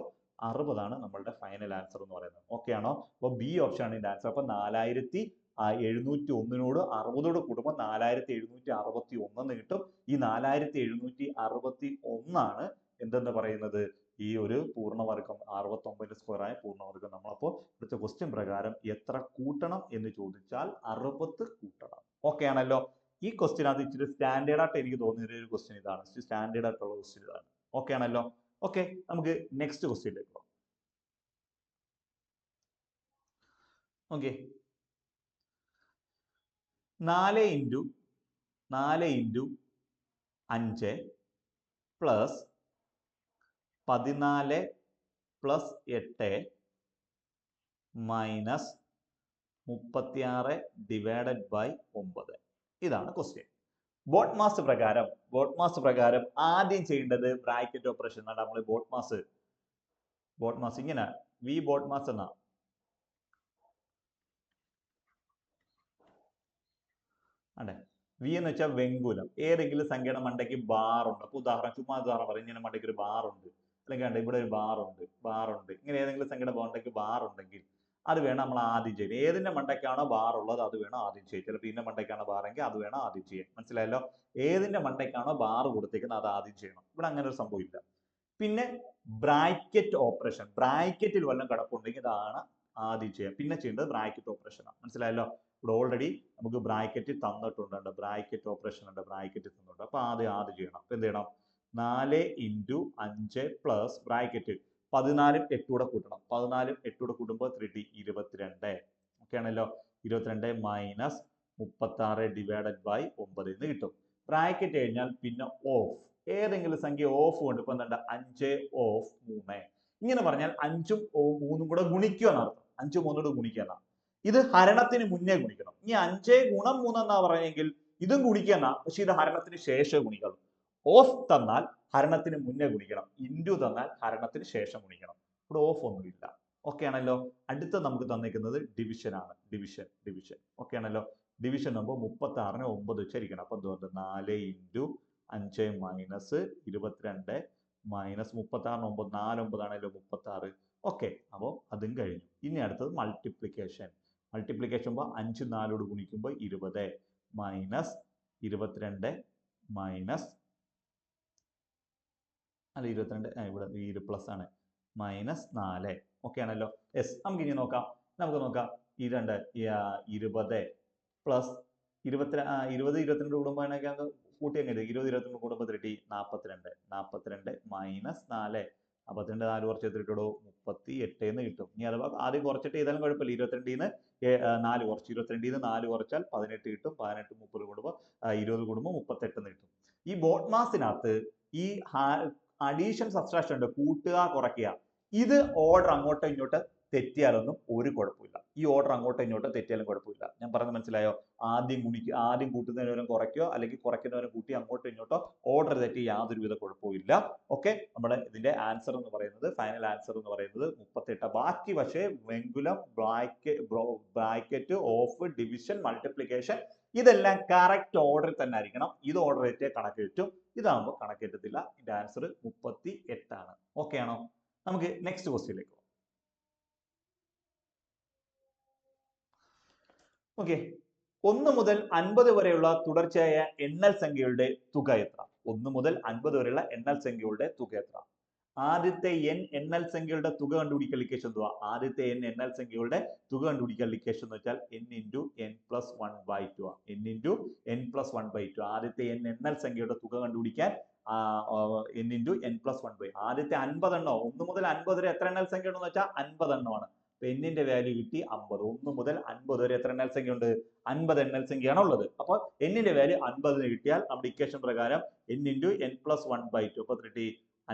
60 ആണ് നമ്മളുടെ ഫൈനൽ ആൻസർ എന്ന് പറയുന്നത്. ഓക്കെ ആണോ? അപ്പൊ ബി ഓപ്ഷൻ ആണ് ഇതിന്റെ ആൻസർ. അപ്പൊ 4701 60 കൂട്ടുമ്പോൾ 4761 എന്ന് കിട്ടും. ഈ 4761 ആണ് എന്തെന്ന് പറയുന്നത്, ഈ ഒരു പൂർണ്ണവർഗം 69ന്റെ സ്ക്വയർ ആയ പൂർണ്ണവർഗം. നമ്മളപ്പോൾ ഇവിടുത്തെ ക്വസ്റ്റ്യൻ പ്രകാരം എത്ര കൂട്ടണം എന്ന് ചോദിച്ചാൽ 60 കൂട്ടണം. ഓക്കെ ആണല്ലോ? ഈ ക്വസ്റ്റ്യൻ അത് ഇച്ചിരി സ്റ്റാൻഡേർഡ് ആയിട്ട് എനിക്ക് തോന്നിയ ഒരു ക്വസ്റ്റ്യൻ ഇതാണ്. സ്റ്റാൻഡേർഡ് ആയിട്ടുള്ള ക്വസ്റ്റ്യൻ ഇതാണ്. ഓക്കെ ആണല്ലോ? ഓക്കെ, നമുക്ക് നെക്സ്റ്റ് ക്വസ്റ്റ്യനിലേക്ക് പോകാം. Okay, 4 × 5 plus 14 plus 8 minus 36 divided by 9. ഇതാണ് ക്വസ്റ്റ്യൻ. ബോട്ട് മാസ് പ്രകാരം ആദ്യം ചെയ്യേണ്ടത് ബ്രാക്കറ്റ് ഓപ്പറേഷൻ. നമ്മൾ ബോട്ട് മാസ് ഇങ്ങനെ വി ബോട്ട് മാസ് എന്നാ അതെ. വി എന്ന് വെച്ചാൽ വെങ്കുലം. ഏതെങ്കിലും സംഖ്യയുടെ മണ്ടയ്ക്ക് ബാർ ഉണ്ട്. അപ്പൊ ചുമ്മാ ഉദാഹരണം പറയും, ഇങ്ങനെ മണ്ടയ്ക്ക് ഒരു ബാർ ഉണ്ട്, അല്ലെങ്കിൽ ഇവിടെ ഒരു ബാർ ഉണ്ട്. ഇങ്ങനെ ഏതെങ്കിലും സംഖ്യയുടെ മണ്ടയ്ക്ക് ബാർ ഉണ്ടെങ്കിൽ അത് വേണം നമ്മൾ ആദ്യം ചെയ്യാൻ. ഏതിന്റെ മണ്ടയ്ക്കാണോ ബാർ ഉള്ളത് അത് വേണം ആദ്യം ചെയ്യാൻ. ചിലപ്പോൾ ഇതിന്റെ മണ്ടയ്ക്കാണോ ബാർ എങ്കിൽ അത് വേണം ആദ്യം ചെയ്യാൻ. മനസ്സിലായല്ലോ? ഏതിന്റെ മണ്ടയ്ക്കാണോ ബാർ കൊടുത്തേക്കുന്നത് അത് ആദ്യം ചെയ്യണം. ഇവിടെ അങ്ങനെ ഒരു സംഭവം ഇല്ല. പിന്നെ ബ്രാക്കറ്റ് ഓപ്പറേഷൻ, ബ്രാക്കറ്റിൽ വല്ലതും കിടപ്പുണ്ടെങ്കിൽ ഇതാണ് ആദ്യം ചെയ്യുക. പിന്നെ ചെയ്യേണ്ടത് ബ്രാക്കറ്റ് ഓപ്പറേഷൻ ആണ്. മനസ്സിലായല്ലോ? ഇവിടെ ഓൾറെഡി നമുക്ക് ബ്രാക്കറ്റ് തന്നിട്ടുണ്ട്, ബ്രാക്കറ്റ് ഓപ്പറേഷൻ ഉണ്ട്, ബ്രാക്കറ്റ് തന്നിട്ടുണ്ട്. അപ്പൊ ആദ്യം ചെയ്യണം. അപ്പൊ എന്ത് ചെയ്യണം? 4 × 5 പ്ലസ് ബ്രാക്കറ്റ് 14 8 കൂടെ കൂട്ടണം. 14 8 കൂടെ കൂട്ടുമ്പോൾ 22. ഓക്കെ ആണല്ലോ? 22 മൈനസ് 36 ഡിവൈഡഡ് ബൈ 9 എന്ന് കിട്ടും. ബ്രാക്കറ്റ് കഴിഞ്ഞാൽ പിന്നെ ഓഫ്, ഏതെങ്കിലും സംഖ്യ ഓഫ് കൊണ്ട്. ഇപ്പൊ എന്താ? 5 ഓഫ് 3. ഇങ്ങനെ പറഞ്ഞാൽ 5ഉം 3ഉം കൂടെ ഗുണിക്കുക എന്നർത്ഥം. 5 3 കൂടെ ഗുണിക്കുക എന്നാ. ഇത് ഹരണത്തിന് മുന്നേ ഗുണിക്കണം. ഇനി 5 × 3 എന്നാ പറഞ്ഞെങ്കിൽ ഇതും ഗുണിക്കുക, പക്ഷെ ഇത് ഹരണത്തിന് ശേഷം ഗുണിക്കണം. ഓഫ് തന്നാൽ ഹരണത്തിന് മുന്നേ ഗുണിക്കണം, ഇൻറ്റു തന്നാൽ ഹരണത്തിന് ശേഷം ഗുണിക്കണം. ഇവിടെ ഓഫ് ഒന്നുമില്ല. ഓക്കെ ആണല്ലോ? അടുത്ത നമുക്ക് തന്നിരിക്കുന്നത് ഡിവിഷൻ ആണ്. ഡിവിഷൻ ഓക്കെ ആണല്ലോ? ഡിവിഷൻ ആകുമ്പോൾ 36നെ 9 വെച്ചിരിക്കണം. അപ്പൊ എന്തുകൊണ്ട്? 4 × 5 മൈനസ് 22 മൈനസ് 36 9 4 9 ആണല്ലോ 36. ഓക്കെ, അപ്പോൾ അതും കഴിഞ്ഞു. ഇനി അടുത്തത് മൾട്ടിപ്ലിക്കേഷൻ. മൾട്ടിപ്ലിക്കേഷൻ 5 4 ഗുണിക്കുമ്പോൾ 20 മൈനസ് 22 മൈനസ് 22 ഇവിടെ പ്ലസ് ആണ്, മൈനസ് 4. ഓക്കെ ആണല്ലോ? യെസ്. നമുക്ക് ഇനി നോക്കാം. ഈ 20 പ്ലസ് 20 22 കൂടുമ്പോൾ കൂട്ടി എങ്ങനെ? 20 22 കൂടുമ്പോൾ 42 മൈനസ് 4. 42 4 കുറച്ച് ഇട്ടുള്ളൂ 38 എന്ന് കിട്ടും. ഇനി അഥവാ ആദ്യം കുറച്ചിട്ട് ചെയ്താലും കുഴപ്പമില്ല. 22 4 കുറച്ച്, 22 4 കുറച്ചാൽ 18 കിട്ടും. 18 30 കൂടുമ്പോൾ 20 കൂടുമ്പോൾ 38 എന്ന് കിട്ടും. ഈ ബോട്ട് മാസിനകത്ത് ഈ അഡീഷൻ സബ്സ്ട്രാക്ഷൻ ഉണ്ട്, കൂട്ടുക കുറയ്ക്കുക. ഇത് ഓർഡർ അങ്ങോട്ടോ ഇങ്ങോട്ടോ തെറ്റിയാലൊന്നും ഒരു കുഴപ്പമില്ല. ഈ ഓർഡർ അങ്ങോട്ടോ ഇങ്ങോട്ടോ തെറ്റിയാലും കുഴപ്പമില്ല. ഞാൻ പറഞ്ഞത് മനസ്സിലായോ? ആദ്യം കൂട്ടുന്നതിന് കുറയ്ക്കോ, അല്ലെങ്കിൽ കുറയ്ക്കുന്നവരെ കൂട്ടി അങ്ങോട്ടോ ഇങ്ങോട്ടോ ഓർഡർ തെറ്റി യാതൊരുവിധ കുഴപ്പമില്ല. ഓക്കെ, നമ്മുടെ ഇതിന്റെ ആൻസർ എന്ന് പറയുന്നത്, ഫൈനൽ ആൻസർ എന്ന് പറയുന്നത് 38. ബാക്കി പക്ഷേ വെങ്കുലം, ബ്രാക്കറ്റ്, ഓഫ്, ഡിവിഷൻ, മൾട്ടിപ്ലിക്കേഷൻ ഇതെല്ലാം കറക്റ്റ് ഓർഡറിൽ തന്നെ ആയിരിക്കണം. ഇത് ഓർഡർ തെറ്റിയാൽ കണക്ക് തെറ്റും, ഇതാകുമ്പോൾ കണക്കെറ്റത്തില്ല. ഇതിന്റെ ആൻസർ 38 ആണ്. ഓക്കെ ആണോ? നമുക്ക് നെക്സ്റ്റ് ക്വസ്റ്റ്യനിലേക്ക് പോകാം. ഓക്കെ, 1 മുതൽ 50 വരെയുള്ള തുടർച്ചയായ എണ്ണൽ സംഖ്യകളുടെ തുക എത്ര? 1 മുതൽ 50 വരെയുള്ള എണ്ണൽ സംഖ്യകളുടെ തുക എത്ര? ആദ്യത്തെ n എണ്ണൽ സംഖ്യകളുടെ തുക കണ്ടുപിടിക്കാൻ ഇക്വേഷൻ എന്തുവാ? ആദ്യത്തെ n എണ്ണൽ സംഖ്യകളുടെ തുക കണ്ടുപിടിക്കാൻ ഇക്വേഷൻ എന്ന് വെച്ചാൽ n × n+1/2 ആണ്. n × n+1/2. ആദ്യത്തെ n എണ്ണൽ സംഖ്യയുടെ തുക കണ്ടുപിടിക്കാൻ n × n+1/2. ആദ്യത്തെ 50 എണ്ണോ 1 മുതൽ 50 വരെ എത്ര എണ്ണൽ സംഖ്യ ഉണ്ടെന്ന് വെച്ചാൽ 50 എണ്ണമാണ്. n-ന്റെ വാല്യൂ കിട്ടി 50. 1 മുതൽ 50 വരെ എത്ര എണ്ണൽ സംഖ്യ ഉണ്ട്? 50 എണ്ണൽ സംഖ്യയാണ് ഉള്ളത്. അപ്പോൾ n-ന്റെ വാല്യൂ 50 കിട്ടിയാൽ നമ്മുടെ ഇക്വേഷൻ പ്രകാരം n × n+1/2. അപ്പോൾ 50 ×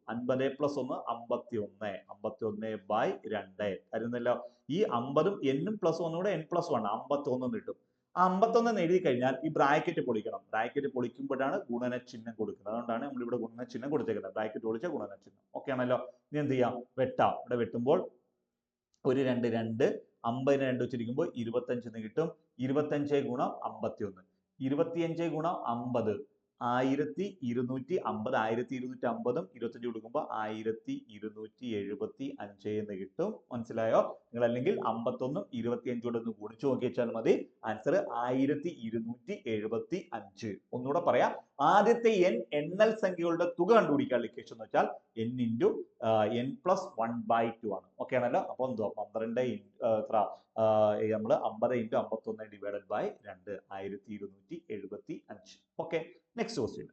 50 + 1 51. 51/2 ആയിരുന്നല്ലോ. ഈ 50ഉം n + 1 കൂടെ n+1 51 കിട്ടും. ആ 51 എഴുതി കഴിഞ്ഞാൽ ഈ ബ്രാക്കറ്റ് പൊളിക്കണം. ബ്രാക്കറ്റ് പൊളിക്കുമ്പോഴാണ് ഗുണന ചിഹ്നം കൊടുക്കുന്നത്. അതുകൊണ്ടാണ് നമ്മൾ ഇവിടെ ഗുണന ചിഹ്നം കൊടുത്തേക്കുന്നത്. ബ്രാക്കറ്റ് പൊളിച്ച ഗുണന ചിഹ്നം. ഓക്കെ ആണല്ലോ? ഇനി എന്ത് ചെയ്യാം? വെട്ടാം. ഇവിടെ വെട്ടുമ്പോൾ 1 2 2 50നെ 2 വെച്ചിരിക്കുമ്പോൾ 25 എന്ന് കിട്ടും. 25 × 51 25 × 50 1250. 1250ഉം 25 കൊടുക്കുമ്പോൾ 1275 എന്ന് കിട്ടും. മനസ്സിലായോ? നിങ്ങൾ അല്ലെങ്കിൽ 51ഉം 25 കൂടെ ഒന്ന് ഗുണിച്ചു നോക്കിയാൽ മതി. ആൻസർ 1275. ഒന്നുകൂടെ പറയാം. ആദ്യത്തെ n എണ്ണൽ സംഖ്യകളുടെ തുക കണ്ടുപിടിക്കാനുള്ള ഇക്വേഷൻ എന്ന് വെച്ചാൽ n × n+1/2 ആണ്. ഓക്കെ ആണല്ലോ? അപ്പൊ എന്തുവാ? 12 നമ്മൾ 50 × 51 divided by 2 1275. Okay, next question.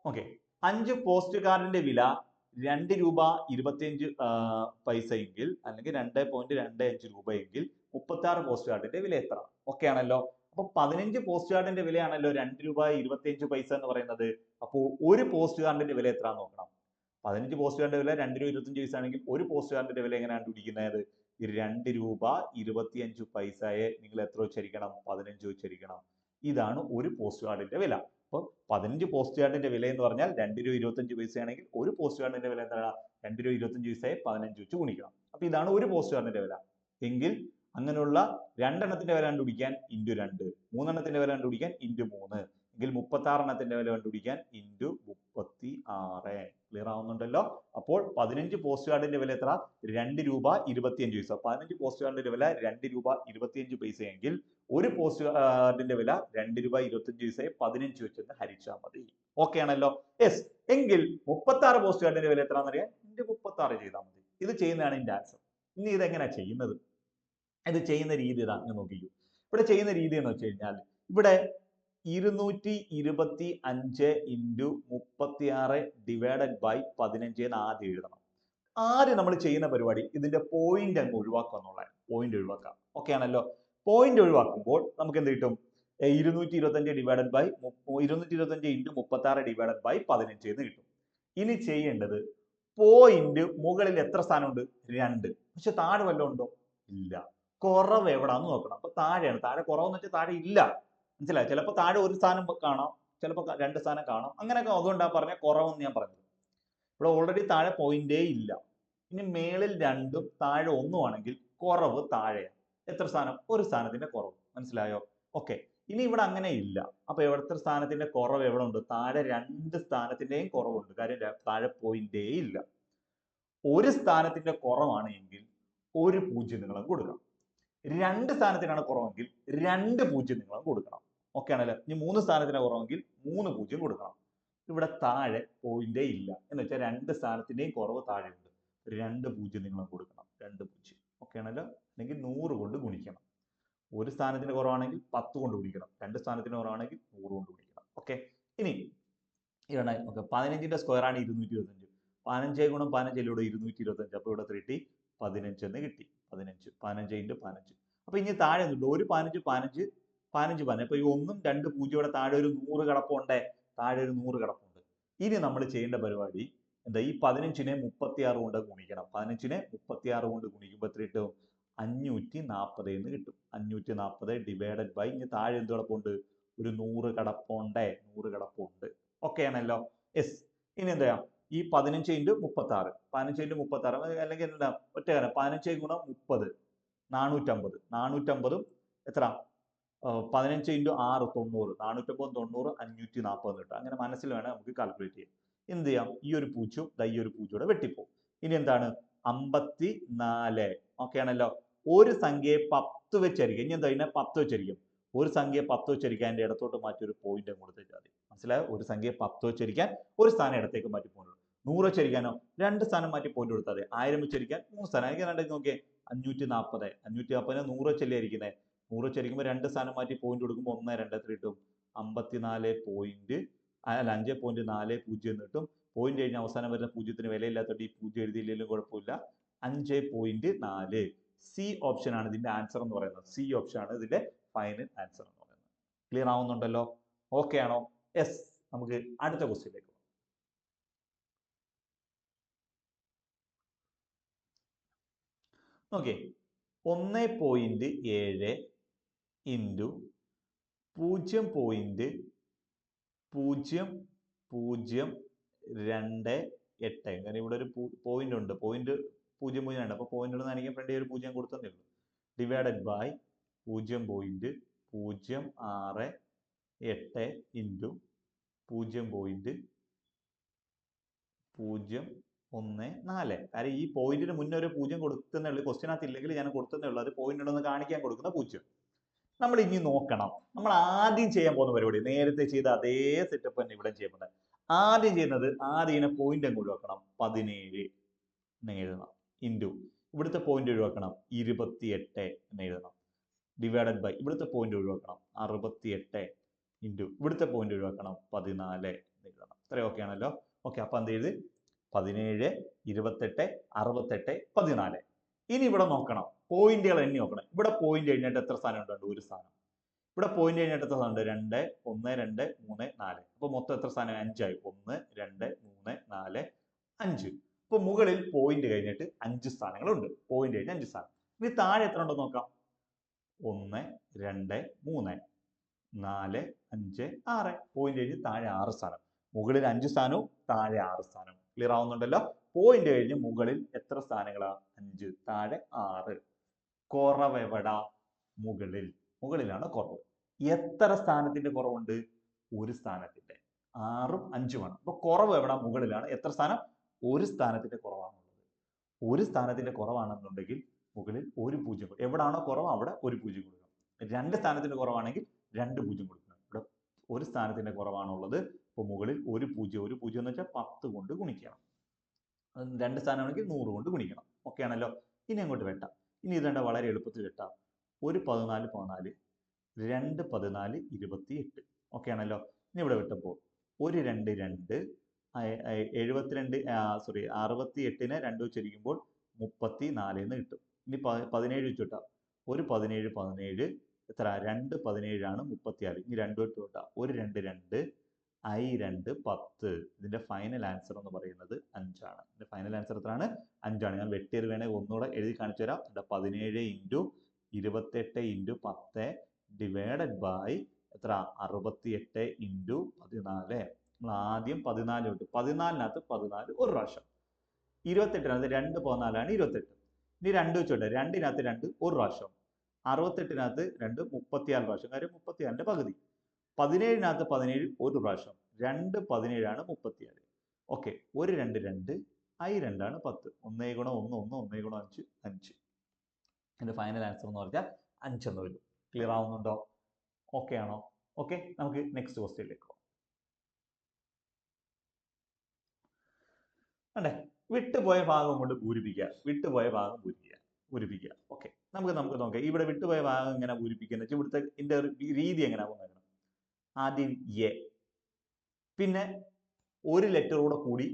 Okay, 5 post കാർഡിന്റെ വില 2 രൂപ 25 പൈസ എങ്കിൽ, അല്ലെങ്കിൽ 2.25 രൂപ എങ്കിൽ 36 പോസ്റ്റ് കാർഡിന്റെ വില എത്ര? ഓക്കെ ആണല്ലോ? അപ്പൊ 15 പോസ്റ്റ് കാർഡിന്റെ വിലയാണല്ലോ 2 രൂപ 25 പൈസ എന്ന് പറയുന്നത്. അപ്പോൾ ഒരു പോസ്റ്റ് കാർഡിന്റെ വില എത്ര നോക്കണം. 15 പോസ്റ്റ് കാർഡിന്റെ വില 2 രൂപ 25 പൈസ ആണെങ്കിൽ ഒരു പോസ്റ്റ് കാർഡിന്റെ വില എങ്ങനെയാണ് കണ്ടുപിടിക്കുന്നത്? 2 രൂപ 25 പൈസയെ നിങ്ങൾ എത്ര വെച്ചിരിക്കണം? 15 വെച്ചിരിക്കണം. ഇതാണ് ഒരു പോസ്റ്റ് കാർഡിന്റെ വില. അപ്പോൾ 15 പോസ്റ്റ് കാർഡിന്റെ വില എന്ന് പറഞ്ഞാൽ 2 രൂപ 25 പൈസ ആണെങ്കിൽ ഒരു പോസ്റ്റ് കാർഡിന്റെ വില എന്താണ്? 2 രൂപ 25 പൈസയെ 15 വെച്ച് ഗുണിക്കണം. അപ്പൊ ഇതാണ് ഒരു പോസ്റ്റ് കാർഡിന്റെ വില. എങ്കിൽ അങ്ങനെയുള്ള രണ്ടെണ്ണത്തിന്റെ വില കണ്ടുപിടിക്കാൻ ×2, മൂന്നെണ്ണത്തിന്റെ വില കണ്ടുപിടിക്കാൻ ×3, എങ്കിൽ 36 എണ്ണത്തിന്റെ വില കണ്ടുപിടിക്കാൻ × 36. ക്ലിയർ ആവുന്നുണ്ടല്ലോ? അപ്പോൾ 15 പോസ്റ്റ് കാർഡിന്റെ വില എത്ര? 2 രൂപ 25 പൈസ. 15 പോസ്റ്റ് കാർഡിന്റെ വില 2 രൂപ 25 പൈസ എങ്കിൽ ഒരു പോസ്റ്റ് കാർഡിന്റെ വില 2 രൂപ 25 പൈസയെ 15 വെച്ചെന്ന് ഹരിച്ചാൽ മതി. ഓക്കെ ആണല്ലോ? യെസ്. എങ്കിൽ 36 പോസ്റ്റ് കാർഡിന്റെ വില എത്രയാണെന്നറിയാം? 36 ചെയ്താൽ മതി. ഇത് ചെയ്യുന്നതാണ് ഇതിന്റെ ആൻസർ. ഇനി ഇതെങ്ങനെയാ ചെയ്യുന്നത്? ഇത് ചെയ്യുന്ന രീതി ഇതാ, നോക്കിക്കൂ. ഇവിടെ ചെയ്യുന്ന രീതി എന്ന് വെച്ച് കഴിഞ്ഞാൽ ഇവിടെ 225 ഇൻറ്റു 36 ഡിവൈഡഡ് ബൈ 15 എന്ന് ആദ്യം എഴുതണം. ആദ്യം നമ്മൾ ചെയ്യുന്ന പരിപാടി ഇതിന്റെ പോയിന്റ് അങ്ങ് ഒഴിവാക്കുക എന്നുള്ളതാണ്. പോയിന്റ് ഒഴിവാക്കാം. ഓക്കെ ആണല്ലോ? പോയിന്റ് ഒഴിവാക്കുമ്പോൾ നമുക്ക് എന്ത് കിട്ടും? 225 divided by 225 into 36 divided by 15 എന്ന് കിട്ടും. ഇനി ചെയ്യേണ്ടത് പോയിന്റ് മുകളിൽ എത്ര സ്ഥാനമുണ്ട്? 2. പക്ഷെ താഴെ വല്ലതും ഉണ്ടോ? ഇല്ല. കുറവ് എവിടാന്ന് നോക്കണം. അപ്പൊ താഴെയാണ്. താഴെ കുറവെന്ന് വെച്ചാൽ താഴെ ഇല്ല. മനസ്സിലായോ? ചിലപ്പോൾ താഴെ ഒരു സ്ഥാനം കാണാം, ചിലപ്പോൾ 2 സ്ഥാനം കാണാം. അങ്ങനെയൊക്കെ അതുകൊണ്ടാണ് പറഞ്ഞ കുറവെന്ന് ഞാൻ പറഞ്ഞത്. ഇവിടെ ഓൾറെഡി താഴെ പോയിന്റേ ഇല്ല. ഇനി മേളിൽ 2ഉം താഴെ 1ഉം ആണെങ്കിൽ കുറവ് താഴെയാണ്. എത്ര സ്ഥാനം? ഒരു സ്ഥാനത്തിന്റെ കുറവ്. മനസ്സിലായോ? ഓക്കെ. ഇനി ഇവിടെ അങ്ങനെ ഇല്ല. അപ്പൊ എവിടുത്തെ സ്ഥാനത്തിന്റെ കുറവ് എവിടെ ഉണ്ട്? താഴെ 2 സ്ഥാനത്തിന്റെയും കുറവുണ്ട്. കാര്യം താഴെ പോയിന്റേ ഇല്ല. ഒരു സ്ഥാനത്തിന്റെ കുറവാണ് എങ്കിൽ ഒരു 0 നീളം കൊടുക്കണം. 2 സ്ഥാനത്തിനാണ് കുറവെങ്കിൽ 2 0 നീളം കൊടുക്കണം. ഓക്കെ ആണല്ലോ? ഇനി 3 സ്ഥാനത്തിനാണ് കുറവെങ്കിൽ 3 0 കൊടുക്കണം. ഇവിടെ താഴെ പോയിന്റേ ഇല്ല. എന്ന് വെച്ചാൽ 2 സ്ഥാനത്തിന്റെയും കുറവ് താഴെയുണ്ട്. 2 0 നീളം കൊടുക്കണം. 2 0. ഓക്കെ ആണല്ലോ? അല്ലെങ്കിൽ 100 കൊണ്ട് ഗുണിക്കണം. ഒരു സ്ഥാനത്തിന് കുറവാണെങ്കിൽ 10 കൊണ്ട് ഗുണിക്കണം. 2 സ്ഥാനത്തിന് കുറവാണെങ്കിൽ 100 കൊണ്ട് ഗുണിക്കണം. ഓക്കെ. ഇനി ഇവിടെ 15ന്റെ സ്ക്വയർ ആണ് 225. 15 ഗുണം 15 ഇവിടെ 225. അപ്പോൾ ഇവിടെ 3 15 എന്ന് കിട്ടി. 15 ഇൻറ്റു 15. അപ്പൊ ഇനി താഴെ ഉണ്ട് ഒരു 15 15 15 15. അപ്പൊ ഈ 1ഉം 2 0 ഇവിടെ താഴെ ഒരു 100 കിടപ്പുണ്ട്. താഴെ ഒരു 100 കിടപ്പുണ്ട്. ഇനി നമ്മൾ ചെയ്യേണ്ട പരിപാടി എന്താ? ഈ 15നെ 36 കൊണ്ട് ഗുണിക്കണം. 15നെ 36 കൊണ്ട് ഗുണിക്കുമ്പോൾ എത്ര കിട്ടും? 540 എന്ന് കിട്ടും. 540 ഡിവൈഡഡ് ബൈ ഇനി താഴെ എന്ത് കിടപ്പുണ്ട്? ഒരു 100 കിടപ്പുണ്ട്. 100 കിടപ്പുണ്ട്. ഓക്കെ ആണല്ലോ? യെസ്. ഇനി എന്താ? ഈ 15 ഇൻറ്റു 36. 15 ഇൻറ്റു 36 അല്ലെങ്കിൽ എന്താ? ഒറ്റ കാര്യം 15 ഗുണം 30 450. 450ഉം എത്ര? 15 ഇൻറ്റു 6 90. 450 90 540 കിട്ടും. അങ്ങനെ മനസ്സിൽ വേണം നമുക്ക് കാൽക്കുലേറ്റ് ചെയ്യാം. എന്ത് ചെയ്യാം? ഈ ഒരു 0 ഈ ഒരു 0 കൂടെ വെട്ടിപ്പോകും. ഇനി എന്താണ്? 54. ഓക്കെ ആണല്ലോ? ഒരു സംഖ്യയെ 10 വെച്ചരിക്കും. ഇനി എന്താ? ഇതിനെ 10 വെച്ചരിക്കും. ഒരു സംഖ്യയെ 10 വെച്ചരിക്കാൻ അതിന്റെ ഇടത്തോട്ട് മാറ്റി ഒരു പോയിന്റ് കൊടുത്തേച്ചാൽ മതി. മനസ്സിലായോ? ഒരു സംഖ്യയെ 10 വെച്ചരിക്കാൻ ഒരു സ്ഥാനം ഇടത്തേക്ക് മാറ്റി പോയിന്റ്. 100 വെച്ചരിക്കാനോ 2 സ്ഥാനം മാറ്റി പോയിന്റ് കൊടുത്താൽ മതി. 1000 വെച്ചരിക്കാൻ 3 സ്ഥാനം. എനിക്ക് രണ്ടേക്ക് നോക്കിയേ. 540. 540നെ 100 വെച്ചല്ലേ ഇരിക്കുന്നത്. 100 വെച്ചരിക്കുമ്പോൾ 2 സ്ഥാനം മാറ്റി പോയിന്റ് കൊടുക്കുമ്പോൾ 1 2 എത്ര കിട്ടും? 54 പോയിന്റ് അല്ല 5.40 എന്ന് കിട്ടും. പോയിന്റ് കഴിഞ്ഞ് അവസാനം വരുന്ന 0ത്തിന് വിലയില്ലാത്തതുകൊണ്ട് ഈ 0 എഴുതിയില്ലെങ്കിലും കുഴപ്പമില്ല. 5.4. സി ഓപ്ഷൻ ആണ് ഇതിന്റെ ആൻസർ എന്ന് പറയുന്നത്. സി ഓപ്ഷൻ ആണ് ഇതിന്റെ ഫൈനൽ ആൻസർ എന്ന് പറയുന്നത്. ക്ലിയർ ആവുന്നുണ്ടല്ലോ? ഓക്കെ ആണോ? യെസ്. നമുക്ക് അടുത്ത ക്വസ്റ്റ്യനിലേക്ക് പോകാം. ഓക്കെ. 1.7 ഇൻറ്റു 0.0028. കാരണം ഇവിടെ ഒരു പോയിന്റ് ഉണ്ട്. പോയിന്റ് 0.02. അപ്പോൾ പോയിന്റ് ഒന്ന് കാണിക്കാൻ ഫ്രണ്ട് ഒരു 0 കൊടുത്തേ ഉള്ളൂ. Divided by 0.068 into 0.014. കാര്യം ഈ പോയിന്റിന് മുന്നേ ഒരു 0 കൊടുക്കുന്നേ ഉള്ളൂ. ക്വസ്റ്റ്യനകത്ത് ഇല്ലെങ്കിൽ ഞാൻ കൊടുത്തേ ഉള്ളൂ. അത് പോയിന്റ് ഉണ്ടെന്ന് കാണിക്കാൻ കൊടുക്കുന്ന 0. നമ്മൾ ഇനി നോക്കണം. നമ്മൾ ആദ്യം ചെയ്യാൻ പോകുന്ന പരിപാടി നേരത്തെ ചെയ്ത അതേ സെറ്റപ്പ് തന്നെ ഇവിടെ ചെയ്യുന്നത്. ആദ്യം ചെയ്യുന്നത് ഇതിനെ പോയിന്റ് അങ്ങ് ഒഴിവാക്കണം. 17 എന്ന് എഴുതണം. ഇൻറ്റു ഇവിടുത്തെ പോയിന്റ് ഒഴിവാക്കണം. 28 എന്ന് എഴുതണം. ഡിവൈഡഡ് ബൈ ഇവിടുത്തെ പോയിന്റ് ഒഴിവാക്കണം. 68 ഇൻറ്റു ഇവിടുത്തെ പോയിന്റ് ഒഴിവാക്കണം. 14 എന്ന് എഴുതണം. ഇത്രയും ഓക്കെ ആണല്ലോ? ഓക്കെ. അപ്പൊ എന്ത് ചെയ്ത്? 17 28 68 14. ഇനി ഇവിടെ നോക്കണം. പോയിന്റുകൾ എണ്ണി നോക്കണം. ഇവിടെ പോയിന്റ് കഴിഞ്ഞിട്ട് എത്ര സ്ഥാനം ഉണ്ട്? ഒരു സ്ഥാനം. ഇവിടെ പോയിന്റ് കഴിഞ്ഞിട്ട് എത്ര സ്ഥാനം ഉണ്ട്? 2 1 2 3 4. അപ്പൊ മൊത്തം എത്ര സ്ഥാനം? 5 ആയി. 1 2 3 4 5. അപ്പൊ മുകളിൽ പോയിന്റ് കഴിഞ്ഞിട്ട് 5 സ്ഥാനങ്ങളുണ്ട്. പോയിന്റ് കഴിഞ്ഞ് 5 സ്ഥാനം. ഇനി താഴെ എത്ര ഉണ്ടെന്ന് നോക്കാം. 1 2 3 4 5 6. പോയിന്റ് കഴിഞ്ഞ് താഴെ 6 സ്ഥാനം. മുകളിൽ 5 സ്ഥാനവും താഴെ 6 സ്ഥാനവും. ക്ലിയർ ആവുന്നുണ്ടല്ലോ? പോയിന്റ് കഴിഞ്ഞ് മുകളിൽ എത്ര സ്ഥാനങ്ങളാ? 5. താഴെ 6. കുറവ് എവിടാ? മുകളിലാണ് കുറവ്. എത്ര സ്ഥാനത്തിന്റെ കുറവുണ്ട്? ഒരു സ്ഥാനത്തിന്റെ. 6ഉം 5ഉമാണ്. അപ്പോൾ കുറവ് എവിടെ? മുകളിലാണ്. എത്ര സ്ഥാനം? ഒരു സ്ഥാനത്തിന്റെ കുറവാണുള്ളത്. ഒരു സ്ഥാനത്തിന്റെ കുറവാണെന്നുണ്ടെങ്കിൽ മുകളിൽ ഒരു 0 കൊടുക്കും. എവിടാണോ കുറവ് അവിടെ ഒരു 0 കൊടുക്കണം. 2 സ്ഥാനത്തിന്റെ കുറവാണെങ്കിൽ 2 0 കൊടുക്കണം. ഇവിടെ ഒരു സ്ഥാനത്തിന്റെ കുറവാണുള്ളത്. അപ്പോൾ മുകളിൽ ഒരു 0 എന്ന് വെച്ചാൽ 10 കൊണ്ട് ഗുണിക്കണം. 2 സ്ഥാനമാണെങ്കിൽ 100 കൊണ്ട് ഗുണിക്കണം. ഓക്കെ ആണല്ലോ. ഇനി അങ്ങോട്ട് വെട്ടാം. ഇനി ഇതെന്താ വളരെ എളുപ്പത്തിൽ വെട്ടാം. ഒരു 14 14, 2 14 28. ഓക്കെ ആണല്ലോ. ഇനി ഇവിടെ വെട്ടപ്പോൾ ഒരു 2 2, 72 സോറി 68നെ 2 വെച്ചിരിക്കുമ്പോൾ 34 എന്ന് കിട്ടും. ഇനി 17 വെച്ച് വിട്ടാം. ഒരു 17 17, എത്ര? 2 17 ആണ് 36. ഇനി 2 വെച്ച് വിട്ടാം. ഒരു 2 2, I 2 10. ഇതിന്റെ ഫൈനൽ ആൻസർ എന്ന് പറയുന്നത് 5 ആണ്. ഇതിന്റെ ഫൈനൽ ആൻസർ എത്രയാണ്? 5 ആണ്. ഞാൻ വെട്ടിയത് വേണേൽ ഒന്നുകൂടെ എഴുതി കാണിച്ചു തരാം. 17 ഇൻറ്റു 28 ഇൻറ്റു 10 ഡിവൈഡഡ് ബൈ എത്ര? 68 ഇൻറ്റു 14. നമ്മൾ ആദ്യം 14 വിട്ടു. 14നകത്ത് 14 ഒരു പ്രാവശ്യം. 28നകത്ത് 2 14 ആണ് 28. ഇനി 2 വെച്ചോട്ടെ. 2നകത്ത് 2 ഒരു പ്രാവശ്യം. 68നകത്ത് 2 36 പ്രാവശ്യം. കാര്യം 36ന്റെ പകുതി. 17നകത്ത് 17 ഒരു പ്രാവശ്യം. 2 17 ആണ് 36. ഓക്കെ. ഒരു 2 2, I 2 ആണ് 10. 1 ഗുണം 1 1, 1 ഗുണം 5 5. ഇതിന്റെ ഫൈനൽ ആൻസർ എന്ന് പറഞ്ഞാൽ 5 എന്ന് വരും. ക്ലിയർ ആവുന്നുണ്ടോ? ഓക്കെ ആണോ? ഓക്കെ. നമുക്ക് നെക്സ്റ്റ് ക്വസ്റ്റ്യനിലേക്ക് പോകാം. അല്ലേ? വിട്ടുപോയ ഭാഗം കൊണ്ട് പൂരിപ്പിക്കുക. വിട്ടുപോയ ഭാഗം പൂരിപ്പിക്കുക. ഓക്കെ. നമുക്ക് നോക്കാം. ഇവിടെ വിട്ടുപോയ ഭാഗം എങ്ങനെ പൂരിപ്പിക്കുന്നത് വെച്ചാൽ ഇവിടുത്തെ ഇതിന്റെ രീതി എങ്ങനെയാണെന്ന് നോക്കണം. ആദ്യം എ, പിന്നെ ഒരു ലെറ്റർ കൂടി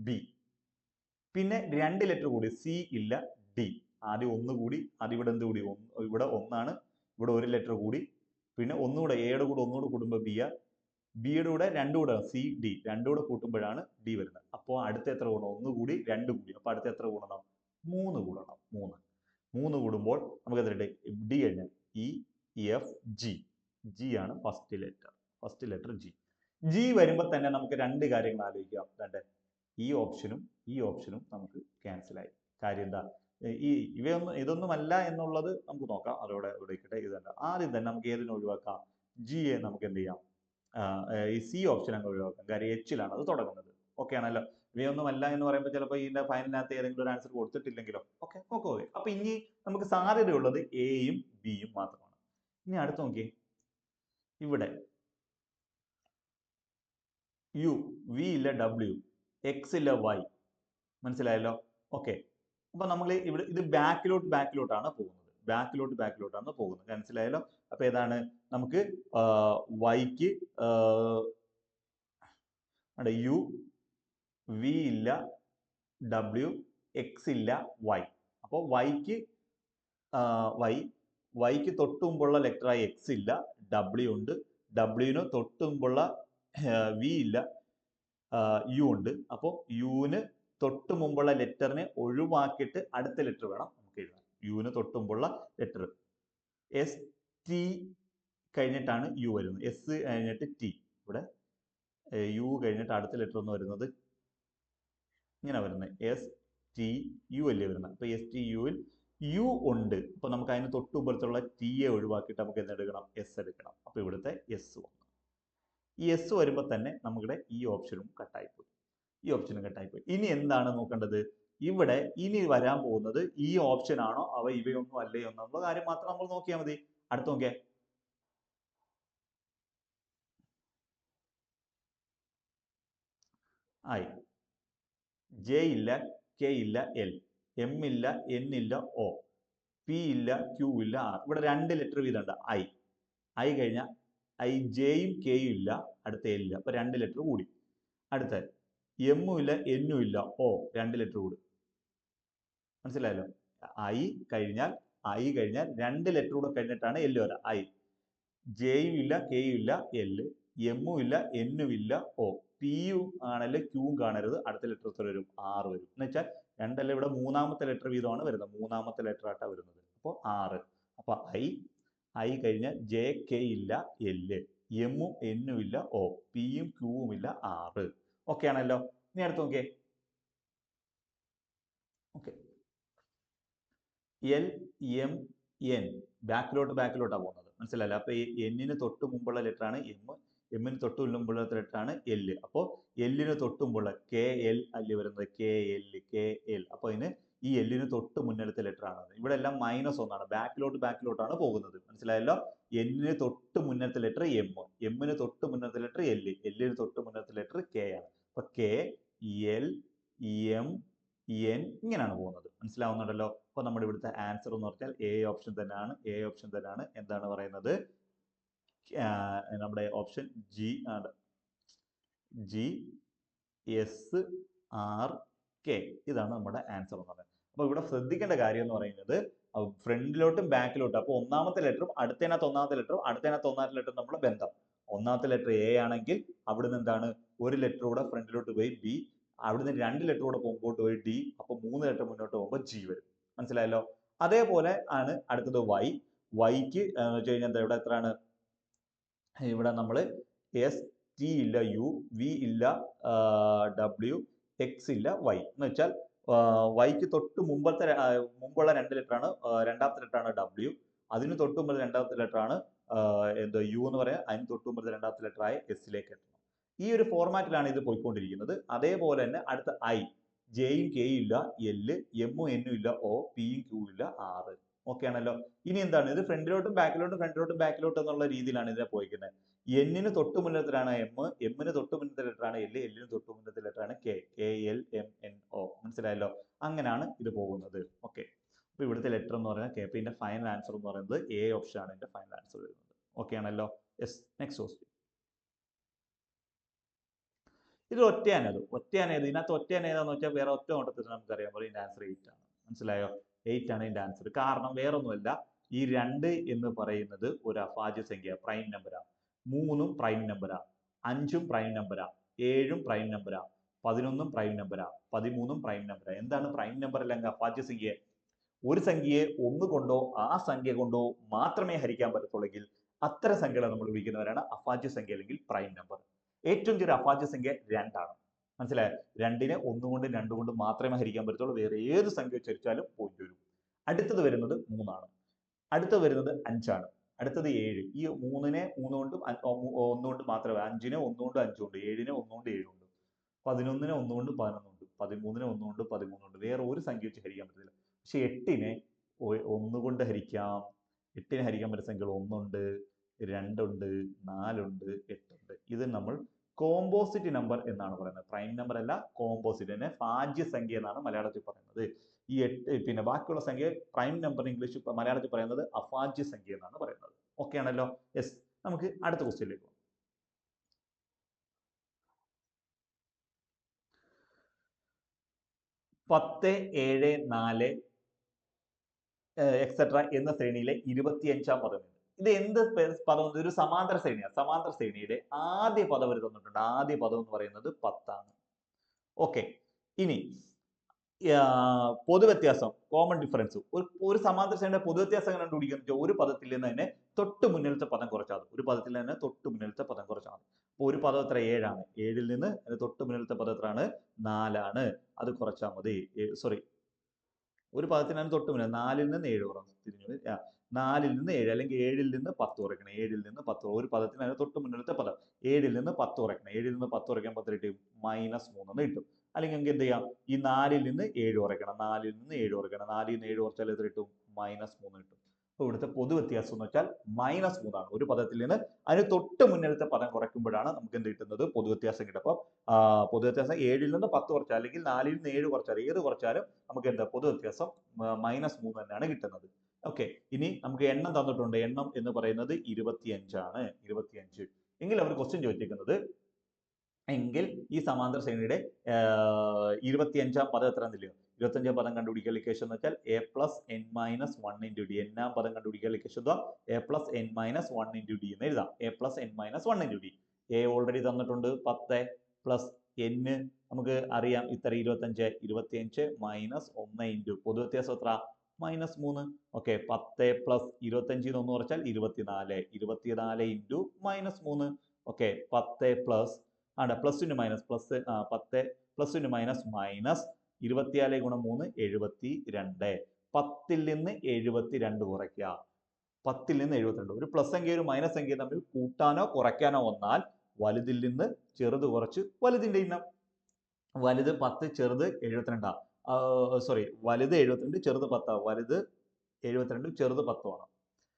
ബി, പിന്നെ 2 ലെറ്റർ കൂടി സി ഇല്ല ഡി. ആദ്യം ഒന്ന് കൂടി, ആദ്യം ഇവിടെ എന്ത് കൂടി? ഇവിടെ 1 ആണ്, ഇവിടെ ഒരു ലെറ്റർ കൂടി, പിന്നെ ഒന്നുകൂടെ എയുടെ കൂടെ ഒന്നുകൂടെ കൂടുമ്പോൾ ബി ആ, ബിയുടെ കൂടെ 2 കൂടെ സി ഡി, 2 കൂടെ കൂട്ടുമ്പോഴാണ് ഡി വരുന്നത്. അപ്പോൾ അടുത്ത എത്ര കൂടണം? 1 കൂടി 2 കൂടി. അപ്പോൾ അടുത്ത എത്ര കൂടണം? 3 കൂടണം. 3 കൂടുമ്പോൾ നമുക്ക് എത്ര ഡി കഴിഞ്ഞാൽ ഇ എഫ് ജി. ജി ആണ് ഫസ്റ്റ് ലെറ്റർ ജി. ജി വരുമ്പോൾ തന്നെ നമുക്ക് 2 കാര്യങ്ങൾ ആലോചിക്കാം. ഈ ഓപ്ഷനും നമുക്ക് ക്യാൻസൽ ആയി. കാര്യം എന്താ? ഇതൊന്നുമല്ല എന്നുള്ളത് നമുക്ക് നോക്കാം. അതോടെ ഇവിടെ ഇതല്ല. ആദ്യം തന്നെ നമുക്ക് ഏതിനെ ഒഴിവാക്കാം? ജിയെ നമുക്ക് എന്ത് ചെയ്യാം? ഈ സി ഓപ്ഷൻ അങ്ങ് ഒഴിവാക്കാം. കാര്യം എച്ചിലാണ് അത് തുടങ്ങുന്നത്. ഓക്കെ ആണല്ലോ. ഇവയൊന്നുമല്ല എന്ന് പറയുമ്പോൾ ചിലപ്പോൾ ഇതിന്റെ ഫൈനലിനകത്ത് ഏതെങ്കിലും ഒരു ആൻസർ കൊടുത്തിട്ടില്ലെങ്കിലോ. ഓക്കെ. അപ്പൊ ഇനി നമുക്ക് സാധ്യതയുള്ളത് എയും ബിയും മാത്രമാണ്. ഇനി അടുത്ത് നോക്കിയേ. ഇവിടെ യു, വി ഇല്ല ഡബ്ല്യു, എക്സ് ഇല്ല വൈ. മനസ്സിലായല്ലോ? ഓക്കെ. അപ്പൊ നമ്മൾ ഇവിടെ ഇത് ബാക്കിലോട്ടാണ് പോകുന്നത്. മനസ്സിലായല്ലോ? അപ്പൊ ഏതാണ്? നമുക്ക് വൈക്ക് യു, വി ഇല്ല ഡബ്ല്യു, എക്സ് ഇല്ല വൈ. അപ്പോൾ വൈക്ക് തൊട്ടുമുമ്പുള്ള ലെറ്ററായി എക്സ് ഇല്ല, ഡബ്ല്യു ഉണ്ട്. ഡബ്ല്യുവിന് തൊട്ടുമുമ്പുള്ള വി ഇല്ല, യു ഉണ്ട്. അപ്പോൾ യുവിന് തൊട്ട് മുമ്പുള്ള ലെറ്ററിനെ ഒഴിവാക്കിയിട്ട് അടുത്ത ലെറ്റർ വേണം നമുക്ക് എഴുതാൻ. യുവിന് തൊട്ട് മുമ്പുള്ള ലെറ്റർ എസ് ടി കഴിഞ്ഞിട്ടാണ് യു വരുന്നത്. എസ് കഴിഞ്ഞിട്ട് ടി. ഇവിടെ യു കഴിഞ്ഞിട്ട് അടുത്ത ലെറ്റർ എന്ന് വരുന്നത് ഇങ്ങനെ വരുന്നത് എസ് ടി യു അല്ലേ വരുന്നത്. അപ്പൊ എസ് ടി യുവിൽ യു ഉണ്ട്. അപ്പൊ നമുക്ക് അതിന് തൊട്ട് മുമ്പത്തുള്ള ടിയെ ഒഴിവാക്കിയിട്ട് നമുക്ക് എന്തെടുക്കണം? എസ് എടുക്കണം. അപ്പൊ ഇവിടുത്തെ എസ് വന്നു. ഈ എസ് വരുമ്പോൾ തന്നെ നമ്മുടെ ഈ ഓപ്ഷനും കട്ടായിപ്പോയി. ഇനി എന്താണ് നോക്കേണ്ടത്? ഇവിടെ ഇനി വരാൻ പോകുന്നത് ഈ ഓപ്ഷൻ ആണോ അവ ഇവയൊന്നും അല്ലയോ എന്നുള്ള കാര്യം മാത്രം നമ്മൾ നോക്കിയാൽ മതി. അടുത്ത് നോക്കിയേ. ഐ, ജെ ഇല്ല, കെ ഇല്ല, എൽ, എം ഇല്ല, എൻ ഇല്ല, ഒ, പി ഇല്ല, ക്യൂ ഇല്ല, ആർ. ഇവിടെ 2 ലെറ്റർ വീതമുണ്ട്. ഐ കഴിഞ്ഞാൽ ജെയും കെയും ഇല്ല, അടുത്ത എൽ ഇല്ല. അപ്പൊ 2 ലെറ്റർ കൂടി. അടുത്ത എമ്മും ഇല്ല, എന്നും ഇല്ല, ഓ, 2 ലെറ്റർ കൂടി. മനസ്സിലായല്ലോ? ഐ കഴിഞ്ഞാൽ 2 ലെറ്റർ കൂടെ കഴിഞ്ഞിട്ടാണ് എൽ വരാം. ഐ, ജെയും ഇല്ല, കെയും ഇല്ല, എൽ, എമ്മും ഇല്ല, എന്നും ഇല്ല, ഓ, പിയും ആണല്ലേ, ക്യൂവും കാണരുത്. അടുത്ത ലെറ്റർ എത്ര വരും? ആറ് വരും. എന്ന് വെച്ചാൽ 2 അല്ല, ഇവിടെ 3ാമത്തെ ലെറ്റർ വീതമാണ് വരുന്നത്. 3ാമത്തെ ലെറ്റർ ആയിട്ടാണ് വരുന്നത്. അപ്പോൾ 6. അപ്പൊ ഐ കഴിഞ്ഞാൽ ജെ കെ ഇല്ല, എല്, എമ്മും എന്നും ഇല്ല, ഓ, പിയും ക്യൂവും ഇല്ല, 6. ഓക്കെ ആണല്ലോ? ഇനി അടുത്ത് നോക്കിയേ. ഓക്കെ. എൽ, എം, എൻ ബാക്കിലോട്ടാണ് പോകുന്നത്. മനസ്സിലായല്ലോ? അപ്പൊ ഈ എന്നിന് തൊട്ട് മുമ്പുള്ള ലെറ്റർ ആണ് എം, എമ്മിന് തൊട്ട് മുമ്പുള്ള ലെറ്ററാണ് എൽ. അപ്പോൾ എല്ലിന് തൊട്ട് മുമ്പുള്ള കെ എൽ അല്ലേ വരുന്നത്, കെ എൽ. അപ്പോൾ അതിന് ഈ എല്ലിന് തൊട്ട് മുന്നിലത്തെ ലെറ്റർ ആണ്. ഇവിടെ എല്ലാം -1 ബാക്കിലോട്ടാണ് പോകുന്നത്. മനസ്സിലായല്ലോ? എന്നിന് തൊട്ട് മുന്നത്തെ ലെറ്റർ എം, എമ്മിന് തൊട്ട് മുന്നത്തെ ലെറ്റർ എൽ, എല്ലിന് തൊട്ട് മുന്നത്തെ ലെറ്റർ കെ ആണ്. അപ്പൊ കെ എൽ എം എൻ ഇങ്ങനെയാണ് പോകുന്നത്. മനസ്സിലാവുന്നുണ്ടല്ലോ? അപ്പൊ നമ്മുടെ ഇവിടുത്തെ ആൻസർ എന്ന് പറഞ്ഞാൽ എ ഓപ്ഷൻ തന്നെയാണ്. എന്താണ് പറയുന്നത്? നമ്മുടെ ഓപ്ഷൻ ജി ആണ്. GSRK ഇതാണ് നമ്മുടെ ആൻസർ എന്ന് പറയുന്നത്. അപ്പൊ ഇവിടെ ശ്രദ്ധിക്കേണ്ട കാര്യം എന്ന് പറയുന്നത് ഫ്രണ്ടിലോട്ടും ബാക്കിലോട്ടും. അപ്പൊ ഒന്നാമത്തെ ലെറ്ററും അടുത്തതിനകത്ത് ഒന്നാമത്തെ ലെറ്ററും നമ്മുടെ ബന്ധം. ഒന്നാമത്തെ ലെറ്റർ എ ആണെങ്കിൽ അവിടുന്ന് എന്താണ് ഒരു ലെറ്റർ കൂടെ ഫ്രണ്ടിലോട്ട് പോയി ബി, അവിടുന്ന് 2 ലെറ്റർ കൂടെ മുമ്പോട്ട് പോയി ഡി, അപ്പൊ 3 ലെറ്റർ മുന്നോട്ട് പോകുമ്പോൾ ജി വരും. മനസ്സിലായല്ലോ? അതേപോലെ ആണ് അടുത്തത് വൈ. വൈക്ക് വെച്ച് കഴിഞ്ഞാൽ എന്താ ഇവിടെ എത്രയാണ്? ഇവിടെ നമ്മൾ എസ് ടി ഇല്ല, യു വി ഇല്ല, ഡബ്ല്യു എക്സ് ഇല്ല, വൈ എന്ന് വെച്ചാൽ വൈക്ക് തൊട്ട് മുമ്പുള്ള 2 ലെറ്റർ ആണ്, രണ്ടാമത്തെ ലെറ്റർ ആണ് ഡബ്ല്യു. അതിന് തൊട്ട് മുമ്പ് രണ്ടാമത്തെ ലെറ്റർ ആണ് എന്തോ യു എന്ന് പറയാം. അതിന് തൊട്ട് മുമ്പ് രണ്ടാമത്തെ ലെറ്റർ ആയ എസിലേക്ക് എത്തണം. ഈ ഒരു ഫോർമാറ്റിലാണ് ഇത് പോയിക്കൊണ്ടിരിക്കുന്നത്. അതേപോലെ തന്നെ അടുത്ത ഐ, ജെയും കെയും ഇല്ല, എല്, എമ്മും എന്നും ഇല്ല, ഒ, പിയും ക്യൂ ഇല്ല, ആറ്. ഓക്കെ ആണല്ലോ? ഇനി എന്താണ് ഇത്? ഫ്രണ്ടിലോട്ടും ബാക്കിലോട്ടും എന്നുള്ള രീതിയിലാണ് ഇതിനെ പോയിക്കുന്നത്. എന്നിന് തൊട്ട് മുന്നത്തിലാണ് എം, എമ്മിന് തൊട്ട് മുന്നത്തെ ലെറ്റർ ആണ് എൽ, എല്ലിന് തൊട്ട് മുന്നത്തെ ലെറ്റർ ആണ് K, L M N O. മനസ്സിലായല്ലോ? അങ്ങനെയാണ് ഇത് പോകുന്നത്. ഓക്കെ. അപ്പൊ ഇവിടുത്തെ ലെറ്റർ എന്ന് പറയുന്നത് കെ. ഇതിന്റെ ഫൈനൽ ആൻസർ എന്ന് പറയുന്നത് എ ഓപ്ഷൻ ആണ് ഇതിന്റെ ഫൈനൽ ആൻസർ വരുന്നത്. ഓക്കെ ആണല്ലോ? യെസ്. Next question. ഇത് ഒറ്റയാനത്. ഇതിനകത്ത് ഒറ്റയാന ഏതാന്ന് വെച്ചാൽ വേറെ ഒറ്റ ഓട്ടത്തിൽ നമുക്കറിയാൻ പറയും ഇതിന്റെ ആൻസർ 8 ആണ്. മനസ്സിലായോ? 8 ആണ് ഇതിന്റെ ആൻസർ. കാരണം വേറൊന്നുമല്ല, ഈ 2 എന്ന് പറയുന്നത് ഒരു അഭാജ്യ സംഖ്യ, പ്രൈം നമ്പറാ. 3ഉം പ്രൈം നമ്പറാ, 5ഉം പ്രൈം നമ്പറാ, 7ഉം പ്രൈം നമ്പറാ, 11ഉം പ്രൈം നമ്പറാ, 13ഉം പ്രൈം നമ്പറാ. എന്താണ് പ്രൈം നമ്പർ അല്ലെങ്കിൽ അഭാജ്യ സംഖ്യ? ഒരു സംഖ്യയെ 1 കൊണ്ടോ ആ സംഖ്യ കൊണ്ടോ മാത്രമേ ഹരിക്കാൻ പറ്റത്തുള്ളെങ്കിൽ അത്തരം സംഖ്യകളെ നമ്മൾ വിളിക്കുന്നവരാണ് അഭാജ്യ സംഖ്യ അല്ലെങ്കിൽ പ്രൈം നമ്പർ. ഏറ്റവും ചെറിയ അഭാജ്യ സംഖ്യ 2 ആണ്. മനസ്സിലായോ? 2നെ 1 കൊണ്ടും 2 കൊണ്ടും മാത്രമേ ഹരിക്കാൻ പറ്റത്തുള്ളൂ. വേറെ ഏത് സംഖ്യ വെച്ചാലും പോയിന്റ് വരും. അടുത്തത് വരുന്നത് 3 ആണ്. അടുത്തത് വരുന്നത് 5 ആണ്. അടുത്തത് 7. ഈ 3നെ 3 കൊണ്ടും 1 കൊണ്ട് മാത്രമേ, 5നെ 1 കൊണ്ടും 5 ഉണ്ട്, 7നെ 1 കൊണ്ട് 7 ഉണ്ട്, 11നെ 1 കൊണ്ട് 11 ഉണ്ട്, 13നെ 1 കൊണ്ട് 13 ഉണ്ട്. വേറെ ഒരു സംഖ്യ വെച്ച് ഹരിക്കാൻ പറ്റില്ല. പക്ഷെ 8നെ 1 കൊണ്ട് ഹരിക്കാം. 8നെ ഹരിക്കാൻ പറ്റുന്ന സംഖ്യകൾ 1 ഉണ്ട്, 2 ഉണ്ട്, 4 ഉണ്ട്, 8 ഉണ്ട്. ഇത് നമ്മൾ കോമ്പോസിറ്റ് നമ്പർ എന്നാണ് പറയുന്നത്. പ്രൈം നമ്പർ അല്ല, കോമ്പോസിറ്റ്. തന്നെ ഭാജ്യ സംഖ്യ എന്നാണ് മലയാളത്തിൽ പറയുന്നത്. ഈ 8 പിന്നെ ബാക്കിയുള്ള സംഖ്യ പ്രൈം നമ്പർ ഇംഗ്ലീഷ് മലയാളത്തിൽ പറയുന്നത് അഭാജ്യ സംഖ്യ എന്നാണ് പറയുന്നത്. ഓക്കെ ആണല്ലോ? യെസ്. നമുക്ക് അടുത്ത ക്വസ്റ്റ്യനിലേക്ക് പോകാം. 10, 7, 4 എക്സെട്ര എന്ന ശ്രേണിയിലെ 25-ാം പദം. ഇത് എന്ത് പദം? ഒരു സമാന്തര ശ്രേണിയാണ്. സമാന്തര ശ്രേണിയുടെ ആദ്യ പദം ഒരു തന്നിട്ടുണ്ട്. ആദ്യ പദം എന്ന് പറയുന്നത് 10 ആണ്. ഓക്കെ. ഇനി പൊതുവ്യത്യാസം, കോമൺ ഡിഫറൻസ്. ഒരു സമാന്തര ശ്രേണിയുടെ പൊതുവ്യത്യാസം എങ്ങനെ കണ്ടുപിടിക്കുന്നത്? ഒരു പദത്തിൽ നിന്ന് തന്നെ തൊട്ട് മുന്നിലത്തെ പദം കുറച്ചാൽ മതി. ഒരു പദത്തിൽ തന്നെ തൊട്ട് മുന്നിലത്തെ പദം കുറച്ചാൽ മതി. അപ്പോൾ ഒരു പദം എത്ര? 7 ആണ്. 7ൽ നിന്ന് തൊട്ട് മുന്നിലത്തെ പദം എത്രയാണ്? 4 ആണ്. അത് കുറച്ചാൽ മതി. സോറി, ഒരു പദത്തിനാണ് തൊട്ട് മുന്നിൽ. 4ൽ നിന്ന് 7 കുറഞ്ഞു. 4ൽ നിന്ന് 7 അല്ലെങ്കിൽ 7ൽ നിന്ന് 10 കുറയ്ക്കണം. 7ൽ നിന്ന് 10. ഒരു പദത്തിനാണ് തൊട്ട് മുന്നിലത്തെ പദം. 7ൽ നിന്ന് 10 കുറയ്ക്കണം. 7ൽ നിന്ന് 10 കുറയ്ക്കാൻ 10 കിട്ടും -3 എന്ന് കിട്ടും. അല്ലെങ്കിൽ നമുക്ക് എന്ത് ചെയ്യാം? ഈ 4ൽ നിന്ന് 7 കുറയ്ക്കണം. 4ൽ നിന്ന് 7 കുറയ്ക്കണം. 4ൽ നിന്ന് 7 കുറച്ചാൽ എത്ര കിട്ടും? -3 കിട്ടും. അപ്പോൾ ഇവിടുത്തെ പൊതു വ്യത്യാസം എന്ന് വെച്ചാൽ -3 ആണ്. ഒരു പദത്തിൽ നിന്ന് അതിന് തൊട്ട് മുന്നിലത്തെ പദം കുറയ്ക്കുമ്പോഴാണ് നമുക്ക് എന്ത് കിട്ടുന്നത്? പൊതുവ്യത്യാസം കിട്ടും. അപ്പോൾ പൊതുവ്യത്യാസം 7ൽ നിന്ന് 10 കുറച്ചാൽ അല്ലെങ്കിൽ 4ൽ നിന്ന് 7 കുറച്ചാൽ ഏത് കുറച്ചാലും നമുക്ക് എന്താ പൊതുവ്യത്യാസം -3 തന്നെയാണ് കിട്ടുന്നത്. ഓക്കെ. ഇനി നമുക്ക് എണ്ണം തന്നിട്ടുണ്ട്. എണ്ണം എന്ന് പറയുന്നത് 25 ആണ്. 25. എങ്കിൽ അവർ ക്വസ്റ്റ്യൻ ചോദിച്ചിരിക്കുന്നത് എങ്കിൽ ഈ സമാന്തര ശ്രേണിയുടെ 25-ാം പദം എത്രയാണെന്നില്ലയോ? 25-ാം പദം കണ്ടുപിടിക്കാൻ ഇക്വേഷൻ എന്ന് വെച്ചാൽ a+n-1 × d. n-ാം പദം കണ്ടുപിടിക്കാൻ ഇക്വേഷൻ എന്താ? a+n-1 × d എന്ന് എഴുതാം. a+n-1 × d. a ഓൾറെഡി തന്നിട്ടുണ്ട് 10 പ്ലസ് n നമുക്ക് അറിയാം ഇത്ര 25. 25 -1 × പൊതുവ്യത്യാസം എത്ര? -3. ഓക്കെ. 10 പ്ലസ് 25 1 കുറച്ചാൽ 24. 24 × -3. ഓക്കെ. 10 പ്ലസ് പ്ലസിന് മൈനസ് പ്ലസ് 10 പ്ലസിന് മൈനസ് മൈനസ് 24 × 3 72. 10ൽ നിന്ന് 72 കുറയ്ക്കുക. 10ൽ നിന്ന് 72. ഒരു പ്ലസ് സംഖ്യ ഒരു മൈനസ് സംഖ്യ തമ്മിൽ കൂട്ടാനോ കുറയ്ക്കാനോ വന്നാൽ വലുതിൽ നിന്ന് ചെറുത് കുറച്ച് വലുതിന്റെ ഇനം. വലുത് 10 ചെറുത് 72. സോറി, വലുത് 72 ചെറുത് 10. വലുത് 72 ചെറുത് 10 ആണ്.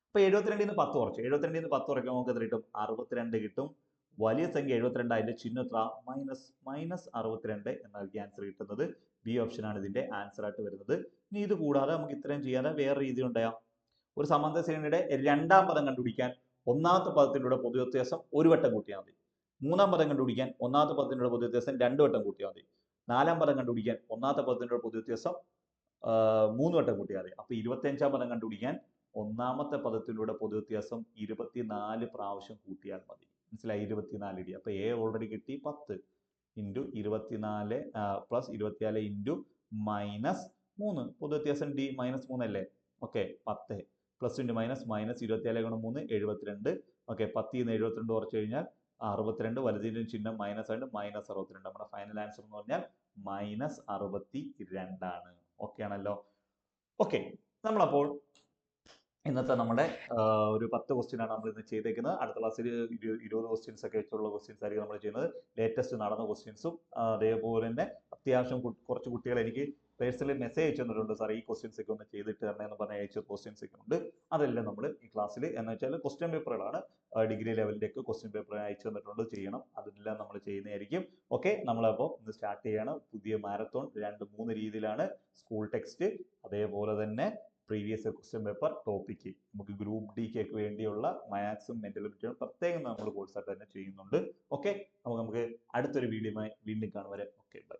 അപ്പൊ 72ൽ നിന്ന് 10 കുറച്ച്, 72ൽ നിന്ന് 10 കുറയ്ക്കുമ്പോൾ നമുക്ക് എത്ര കിട്ടും? 62 കിട്ടും. വലിയ സംഖ്യ 72, അതിന്റെ ചിഹ്നം എത്ര? -62 എന്നായിരിക്കും ആൻസർ കിട്ടുന്നത്. ബി ഓപ്ഷൻ ആണ് ഇതിന്റെ ആൻസർ ആയിട്ട് വരുന്നത്. ഇനി ഇത് കൂടാതെ നമുക്ക് ഇത്രയും ചെയ്യാതെ വേറെ രീതി ഉണ്ടായാം. ഒരു സമാന്തര ശ്രേണിയുടെ രണ്ടാം പദം കണ്ടുപിടിക്കാൻ ഒന്നാമത്തെ പദത്തിലൂടെ പൊതു വ്യത്യാസം ഒരു വട്ടം കൂട്ടിയാൽ മതി. മൂന്നാം പദം കണ്ടുപിടിക്കാൻ ഒന്നാമത്തെ പദത്തിലൂടെ പൊതു വ്യത്യാസം 2 വട്ടം കൂട്ടിയാൽ മതി. നാലാം പദം കണ്ടുപിടിക്കാൻ ഒന്നാമത്തെ പദത്തിലൂടെ പൊതു വ്യത്യാസം 3 വട്ടം കൂട്ടിയാൽ മതി. അപ്പൊ 25ആം പദം കണ്ടുപിടിക്കാൻ ഒന്നാമത്തെ പദത്തിലൂടെ പൊതു വ്യത്യാസം 24 പ്രാവശ്യം കൂട്ടിയാൽ മതി. മനസ്സിലായി? 24 ഇടി. അപ്പൊ എ ഓൾറെഡി കിട്ടി 10 ഇൻറ്റു 24 പ്ലസ് 24 ഇൻറ്റു -3. പൊതു വ്യത്യാസം ഡി -3 അല്ലേ? ഓക്കെ, 10 പ്ലസ് ഇൻറ്റു -24 ഗുണം 3 72. ഓക്കെ, 10ൽ നിന്ന് 72 കുറച്ച് കഴിഞ്ഞാൽ 62. വലുതിന്റെ ചിഹ്നം മൈനസ് ആയിട്ട് -62. നമ്മുടെ ഫൈനൽ ആൻസർ എന്ന് പറഞ്ഞാൽ -62 ആണ്. ഓക്കെ ആണല്ലോ? ഓക്കെ, നമ്മളപ്പോൾ ഇന്നത്തെ നമ്മുടെ ഒരു 10 ക്വസ്റ്റ്യൻ ആണ് നമ്മൾ ഇന്ന് ചെയ്തേക്കുന്നത്. അടുത്ത ക്ലാസ്സിൽ 20 ക്വസ്റ്റ്യൻസ് ഒക്കെ വെച്ചുള്ള ക്വസ്റ്റ്യൻസ് ആയിരിക്കും നമ്മൾ ചെയ്യുന്നത്. ലേറ്റസ്റ്റ് നടന്ന ക്വസ്റ്റ്യൻസും അതേപോലെ തന്നെ അത്യാവശ്യം കുറച്ച് കുട്ടികൾ എനിക്ക് പേഴ്സണലി മെസ്സേജ് അയച്ചു തന്നിട്ടുണ്ട്, സാർ ഈ ക്വസ്റ്റ്യൻസ് ഒക്കെ ഒന്ന് ചെയ്തിട്ട് തരണമെന്ന് പറഞ്ഞ അയച്ച ക്വസ്റ്റ്യൻസ് ഒക്കെ ഉണ്ട്. അതെല്ലാം നമ്മൾ ഈ ക്ലാസ്സിൽ എന്ന് വെച്ചാൽ ക്വസ്റ്റ്യൻ പേപ്പറുകളാണ്, ഡിഗ്രി ലെവലിന്റെ ഒക്കെ ക്വസ്റ്റ്യൻ പേപ്പർ അയച്ചു തന്നിട്ടുണ്ട്, ചെയ്യണം. അതെല്ലാം നമ്മൾ ചെയ്യുന്നതായിരിക്കും. ഓക്കെ, നമ്മളപ്പോൾ ഇന്ന് സ്റ്റാർട്ട് ചെയ്യാണ് പുതിയ മാരത്തോൺ. 2-3 രീതിയിലാണ്. സ്കൂൾ ടെക്സ്റ്റ്, അതേപോലെ തന്നെ previous year question paper topic. നമുക്ക് ഗ്രൂപ്പ് ഡിക്ക് വേണ്ടിയുള്ള മാത്സും മെന്റലിറ്റിയും പ്രത്യേകം നമ്മൾ കോഴ്സായിട്ട് തന്നെ ചെയ്യുന്നുണ്ട്. ഓക്കെ, നമുക്ക് അടുത്തൊരു വീഡിയോയുമായി വീണ്ടും കാണും വരെ. Okay, by.